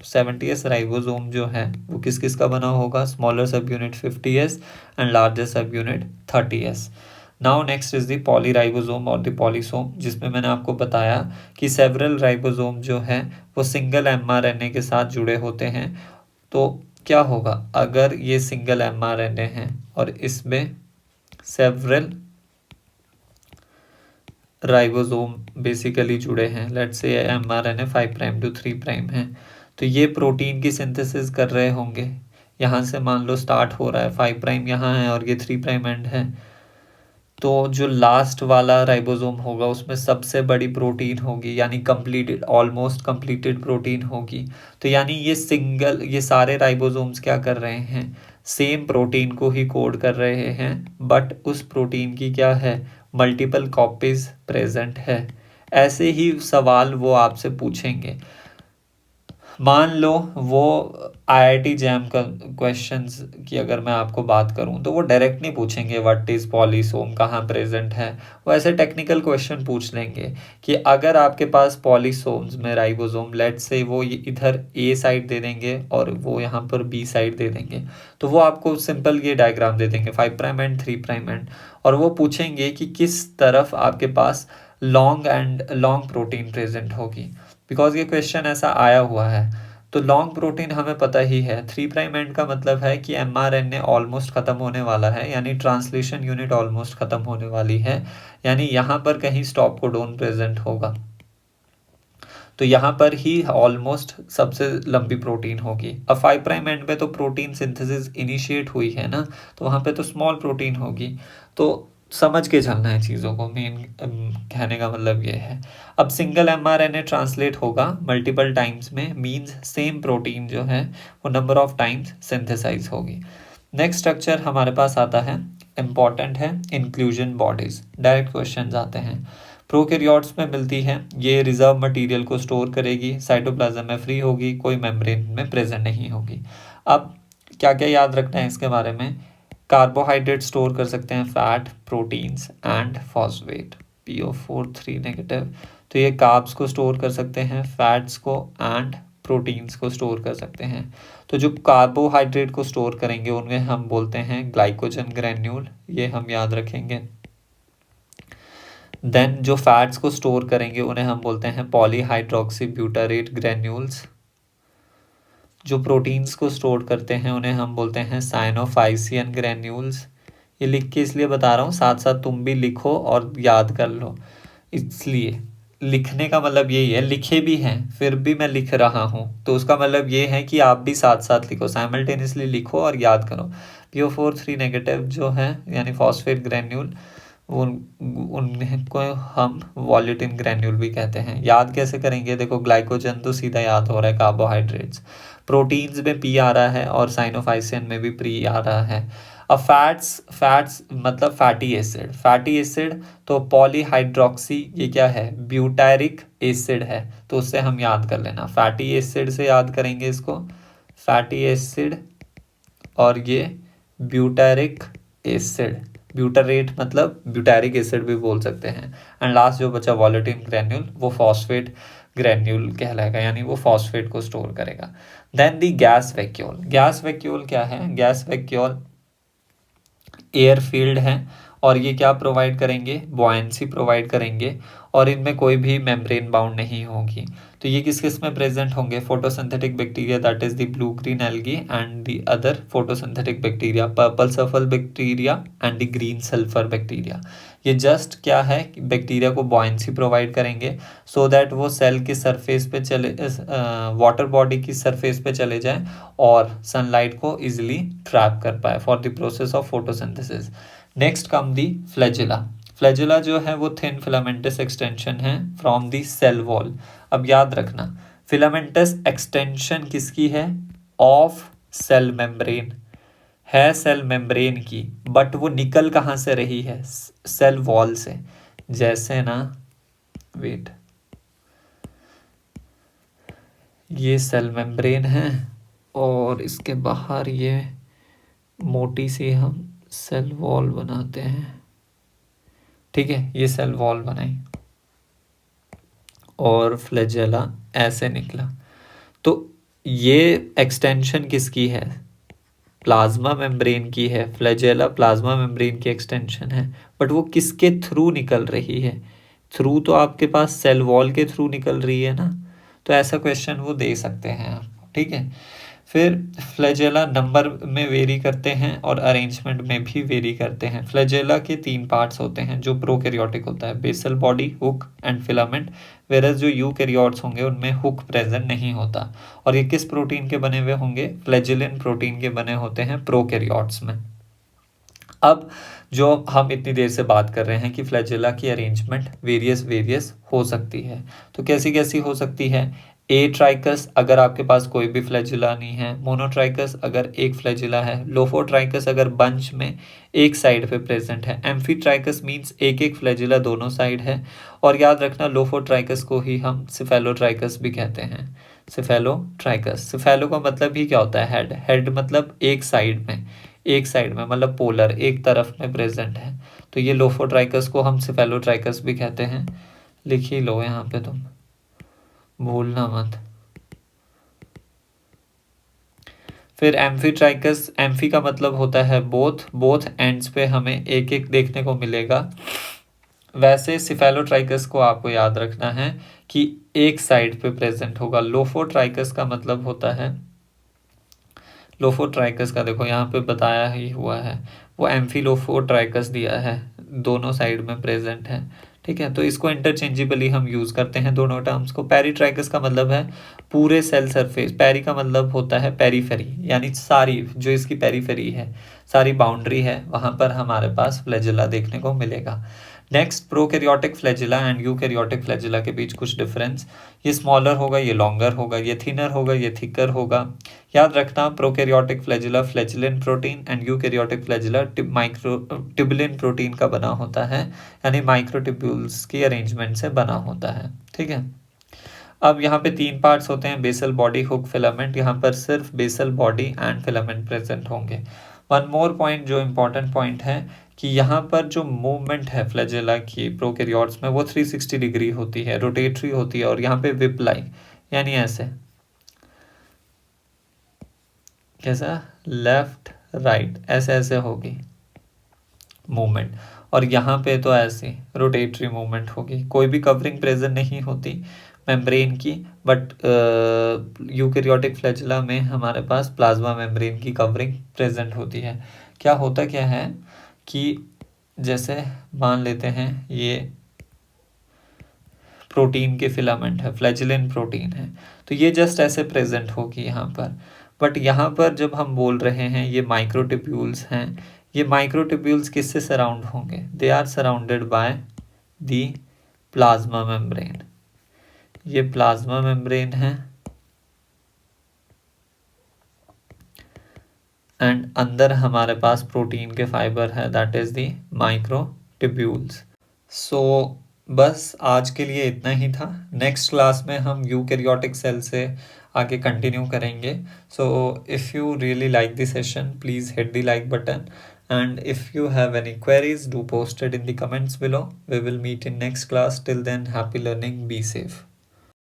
70s राइबोसोम जो है वो किस किस का बना होगा, स्मॉलर सब यूनिट 50s एंड लार्जर सब unit 30s. Now next is the polyribosome और द पॉलीसोम, जिसमें मैंने आपको बताया कि सेवरल राइबोसोम जो है वो सिंगल mRNA के साथ जुड़े होते हैं. तो क्या होगा अगर ये सिंगल mRNA हैं और इसमें सेवरल राइबोसोम बेसिकली जुड़े हैं, लेट्स से mRNA 5' to 3' है, तो ये प्रोटीन की सिंथेसिस कर रहे होंगे. यहाँ से मान लो स्टार्ट हो रहा है, 5' यहाँ है और ये 3' एंड है, तो जो लास्ट वाला राइबोसोम होगा उसमें सबसे बड़ी प्रोटीन होगी, यानी कंप्लीटेड, ऑलमोस्ट कंप्लीटेड प्रोटीन होगी. तो यानी ये सारे राइबोसोम्स क्या कर रहे हैं, सेम प्रोटीन को ही कोड कर रहे हैं, बट उस प्रोटीन की क्या है, मल्टीपल कॉपीज प्रेजेंट है. ऐसे ही सवाल वो आपसे पूछेंगे. मान लो वो IIT जैम का क्वेश्चंस की अगर मैं आपको बात करूं तो वो डायरेक्ट नहीं पूछेंगे व्हाट इज पॉलीसोम, कहाँ प्रेजेंट है. वो ऐसे टेक्निकल क्वेश्चन पूछ लेंगे कि अगर आपके पास पॉलीसोम्स में राइबोसोम, लेट्स से वो इधर A साइड दे देंगे और वो यहाँ पर B साइड दे देंगे, तो वो आपको सिंपल ये डायग्राम दे देंगे 5' एंड 3' एंड, और वो पूछेंगे कि किस तरफ आपके पास लॉन्ग प्रोटीन प्रेजेंट होगी. बिकॉज ये क्वेश्चन ऐसा आया हुआ है. तो लॉन्ग प्रोटीन हमें पता ही है, 3' एंड का मतलब है कि mRNA ऑलमोस्ट ख़त्म होने वाला है, यानी ट्रांसलेशन यूनिट ऑलमोस्ट ख़त्म होने वाली है, यानी यहाँ पर कहीं स्टॉप कोडोन प्रेजेंट होगा. तो यहाँ पर ही ऑलमोस्ट सबसे लंबी प्रोटीन होगी. अब 5' एंड पे तो प्रोटीन सिंथेसिस इनिशिएट हुई है ना, तो वहाँ पे तो स्मॉल प्रोटीन होगी. तो समझ के चलना है चीज़ों को, मेन कहने का मतलब ये है. अब सिंगल mRNA ट्रांसलेट होगा मल्टीपल टाइम्स में, मींस सेम प्रोटीन जो है वो नंबर ऑफ टाइम्स सिंथेसाइज होगी. नेक्स्ट स्ट्रक्चर हमारे पास आता है, इम्पॉर्टेंट है, इंक्लूजन बॉडीज. डायरेक्ट क्वेश्चन आते हैं. प्रोकैरियोट्स में मिलती है, ये रिजर्व मटेरियल को स्टोर करेगी, साइटोप्लाज्म में फ्री होगी, कोई मेम्ब्रेन में प्रेजेंट नहीं होगी. अब क्या क्या याद रखना है इसके बारे में, कार्बोहाइड्रेट स्टोर कर सकते हैं, fat, proteins and phosphate, PO4 3 negative. तो ये कार्ब्स को स्टोर कर सकते हैं, फैट्स को एंड प्रोटीन्स को स्टोर कर सकते हैं। तो जो कार्बोहाइड्रेट को स्टोर करेंगे उन्हें हम बोलते हैं ग्लाइकोजन ग्रैन्यूल, ये हम याद रखेंगे। देन जो फैट्स को स्टोर करेंगे उन्हें हम बोलते हैं पॉलीहाइड्रोक्सी ब्यूटारेट ग्रैन्यूल्स। जो प्रोटीन्स को स्टोर करते हैं उन्हें हम बोलते हैं साइनोफाइसियन ग्रैन्यूल्स। ये लिख के इसलिए बता रहा हूँ, साथ साथ तुम भी लिखो और याद कर लो। इसलिए लिखने का मतलब यही है, लिखे भी हैं फिर भी मैं लिख रहा हूँ, तो उसका मतलब ये है कि आप भी साथ साथ लिखो, साइमल्टेनियसली लिखो और याद करो। PO4 नेगेटिव जो है यानी फॉस्फेट ग्रैन्यूल, उनको हम वॉल्यूटिन ग्रैन्यूल भी कहते हैं। याद कैसे करेंगे, देखो ग्लाइकोजन तो सीधा याद हो रहा है, कार्बोहाइड्रेट्स, प्रोटीन्स में पी आ रहा है और साइनोफाइसियन में भी प्री आ रहा है। अब फैट्स मतलब फैटी एसिड तो पॉलीहाइड्रोक्सी, ये क्या है, ब्यूटारिक एसिड है, तो उससे हम याद कर लेना, फैटी एसिड से याद करेंगे इसको, फैटी एसिड, और ये ब्यूटारिक एसिड, ब्यूटारेट मतलब ब्यूटारिक एसिड भी बोल सकते हैं। एंड लास्ट जो बचा वॉलेटिन ग्रैन्यूल, वो फॉस्फेट ग्रैन्यूल कहलाएगा, यानी वो फॉस्फेट को स्टोर करेगा। देन दी गैस वैक्यूल। गैस वैक्यूल क्या है, गैस वैक्यूल एयर फील्ड है और ये क्या प्रोवाइड करेंगे, बॉयंसी प्रोवाइड करेंगे, और इनमें कोई भी मेम्ब्रेन बाउंड नहीं होगी। तो ये किस किस में प्रेजेंट होंगे, photosynthetic bacteria that is the blue green algae and the other photosynthetic bacteria, purple sulphur bacteria and the green sulphur bacteria. ये जस्ट क्या है, बैक्टीरिया को बॉयंसी प्रोवाइड करेंगे सो दैट वो सेल के सरफेस पे चले, वाटर बॉडी की सरफेस पे चले जाएं और सनलाइट को इजिली ट्रैप कर पाए for the process of photosynthesis. Next come the flagella. Flagella जो है वो थिन फिलामेंटस एक्सटेंशन है फ्रॉम दी सेल वॉल। अब याद रखना, फिलामेंटस एक्सटेंशन किसकी है, ऑफ सेल मेम्ब्रेन है, सेल मेम्ब्रेन की, बट वो निकल कहाँ से रही है, सेल वॉल से। जैसे ना, वेट, ये सेल मेम्ब्रेन है और इसके बाहर ये मोटी सी हम सेल वॉल बनाते हैं, ठीक है, ये सेल वॉल बनाई और फ्लैजेला ऐसे निकला। तो ये एक्सटेंशन किसकी है, प्लाज्मा मेम्ब्रेन की है, फ्लैजेला प्लाज्मा मेम्ब्रेन की एक्सटेंशन है, बट वो किसके थ्रू निकल रही है, थ्रू तो आपके पास सेल वॉल के थ्रू निकल रही है ना। तो ऐसा क्वेश्चन वो दे सकते हैं आपको, ठीक है। फिर फ्लैजेला नंबर में वेरी करते हैं और अरेंजमेंट में भी वेरी करते हैं। फ्लैजेला के 3 पार्ट्स होते हैं जो प्रोकैरियोटिक होता है, basal body, hook and filament, versus जो यूकैरियोट्स होंगे उनमें हुक प्रेजेंट नहीं होता। और ये किस प्रोटीन के बने हुए होंगे, फ्लैजिलिन प्रोटीन के बने होते हैं प्रोकैरियोट्स में। अब जो हम इतनी देर से बात कर रहे हैं कि फ्लैजिला की अरेंजमेंट वेरियस हो सकती है, तो कैसी कैसी हो सकती है, ए ट्राइकस अगर आपके पास कोई भी फ्लैजिला नहीं है, मोनोट्राइकस अगर एक फ्लैजिला है, लोफोट्राइकस अगर बंच में एक साइड पे प्रेजेंट है, एम्फीट्राइकस मींस एक एक फ्लैजिला दोनों साइड है, और याद रखना लोफोट्राइकस को ही हम सिफेलोट्राइकस भी कहते हैं। सिफेलोट्राइकस, सिफेलो का मतलब ही क्या होता है, हेड, हेड मतलब एक साइड में, एक साइड में मतलब पोलर, एक तरफ में प्रेजेंट है, तो ये लोफोट्राइकस को हम सिफेलोट्राइकस भी कहते हैं। लिख ही लो यहाँ पे, तुम भूलना मत। फिर एम्फीट्राइकस, एम्फी का मतलब होता है बोथ, बोथ एंड्स पे हमें एक एक देखने को मिलेगा। वैसे सिफेलोट्राइकस को आपको याद रखना है कि एक साइड पे प्रेजेंट होगा। लोफोट्राइकस का मतलब होता है, लोफोट्राइकस का देखो यहाँ पे बताया ही हुआ है, वो एम्फीलोफोट्राइकस दिया है, दोनों साइड में प्रेजेंट है, ठीक है। तो इसको इंटरचेंजेबली हम यूज़ करते हैं दोनों टर्म्स को। पेरीट्राइकस का मतलब है पूरे सेल सरफेस, पेरी का मतलब होता है पेरीफेरी, यानी सारी जो इसकी पेरीफेरी है, सारी बाउंड्री है, वहाँ पर हमारे पास फ्लैजिला देखने को मिलेगा। Next, prokaryotic flagella and eukaryotic flagella के बीच कुछ डिफरेंस, ये स्मॉलर होगा, ये लॉन्गर होगा, ये थिनर होगा, ये थिकर होगा। याद रखना, prokaryotic flagella flagellin protein and eukaryotic flagella micro tubulin protein का बना होता है, यानी माइक्रोट्यूब्यूल्स की अरेंजमेंट से बना होता है, ठीक है। अब यहाँ पे 3 पार्ट्स होते हैं, बेसल बॉडी, हुक, फिलामेंट, यहाँ पर सिर्फ basal body and filament present होंगे। वन मोर पॉइंट जो इम्पोर्टेंट पॉइंट है कि यहाँ पर जो मूवमेंट है फ्लैजिला की प्रोकैरियोट्स में वो 360 डिग्री होती है, रोटेटरी होती है, और यहाँ पे विप लाइक यानी ऐसे कैसा, लेफ्ट राइट ऐसे ऐसे होगी मूवमेंट, और यहाँ पे तो ऐसे रोटेटरी मूवमेंट होगी, कोई भी कवरिंग प्रेजेंट नहीं होती मेम्ब्रेन की, बट यूकैरियोटिक फ्लैजेला में हमारे पास प्लाज्मा मेम्ब्रेन की कवरिंग प्रेजेंट होती है। क्या होता क्या है कि जैसे मान लेते हैं ये प्रोटीन के फिलामेंट है, फ्लैजिलिन प्रोटीन है, तो ये जस्ट ऐसे प्रेजेंट होगी यहाँ पर, बट यहाँ पर जब हम बोल रहे हैं ये माइक्रोट्यूब्यूल्स हैं, ये माइक्रोट्यूब्यूल्स किससे सराउंड होंगे, they are surrounded by the plasma membrane, ये प्लाज्मा मेम्ब्रेन है, एंड अंदर हमारे पास प्रोटीन के फाइबर है, that is the microtubules. So बस आज के लिए इतना ही था, नेक्स्ट क्लास में हम यूकैरियोटिक सेल से आगे कंटिन्यू करेंगे। So if you really like this session please hit the like button, and if you have any queries do post it in the comments below. We will meet in next class. Till then, happy learning, be safe.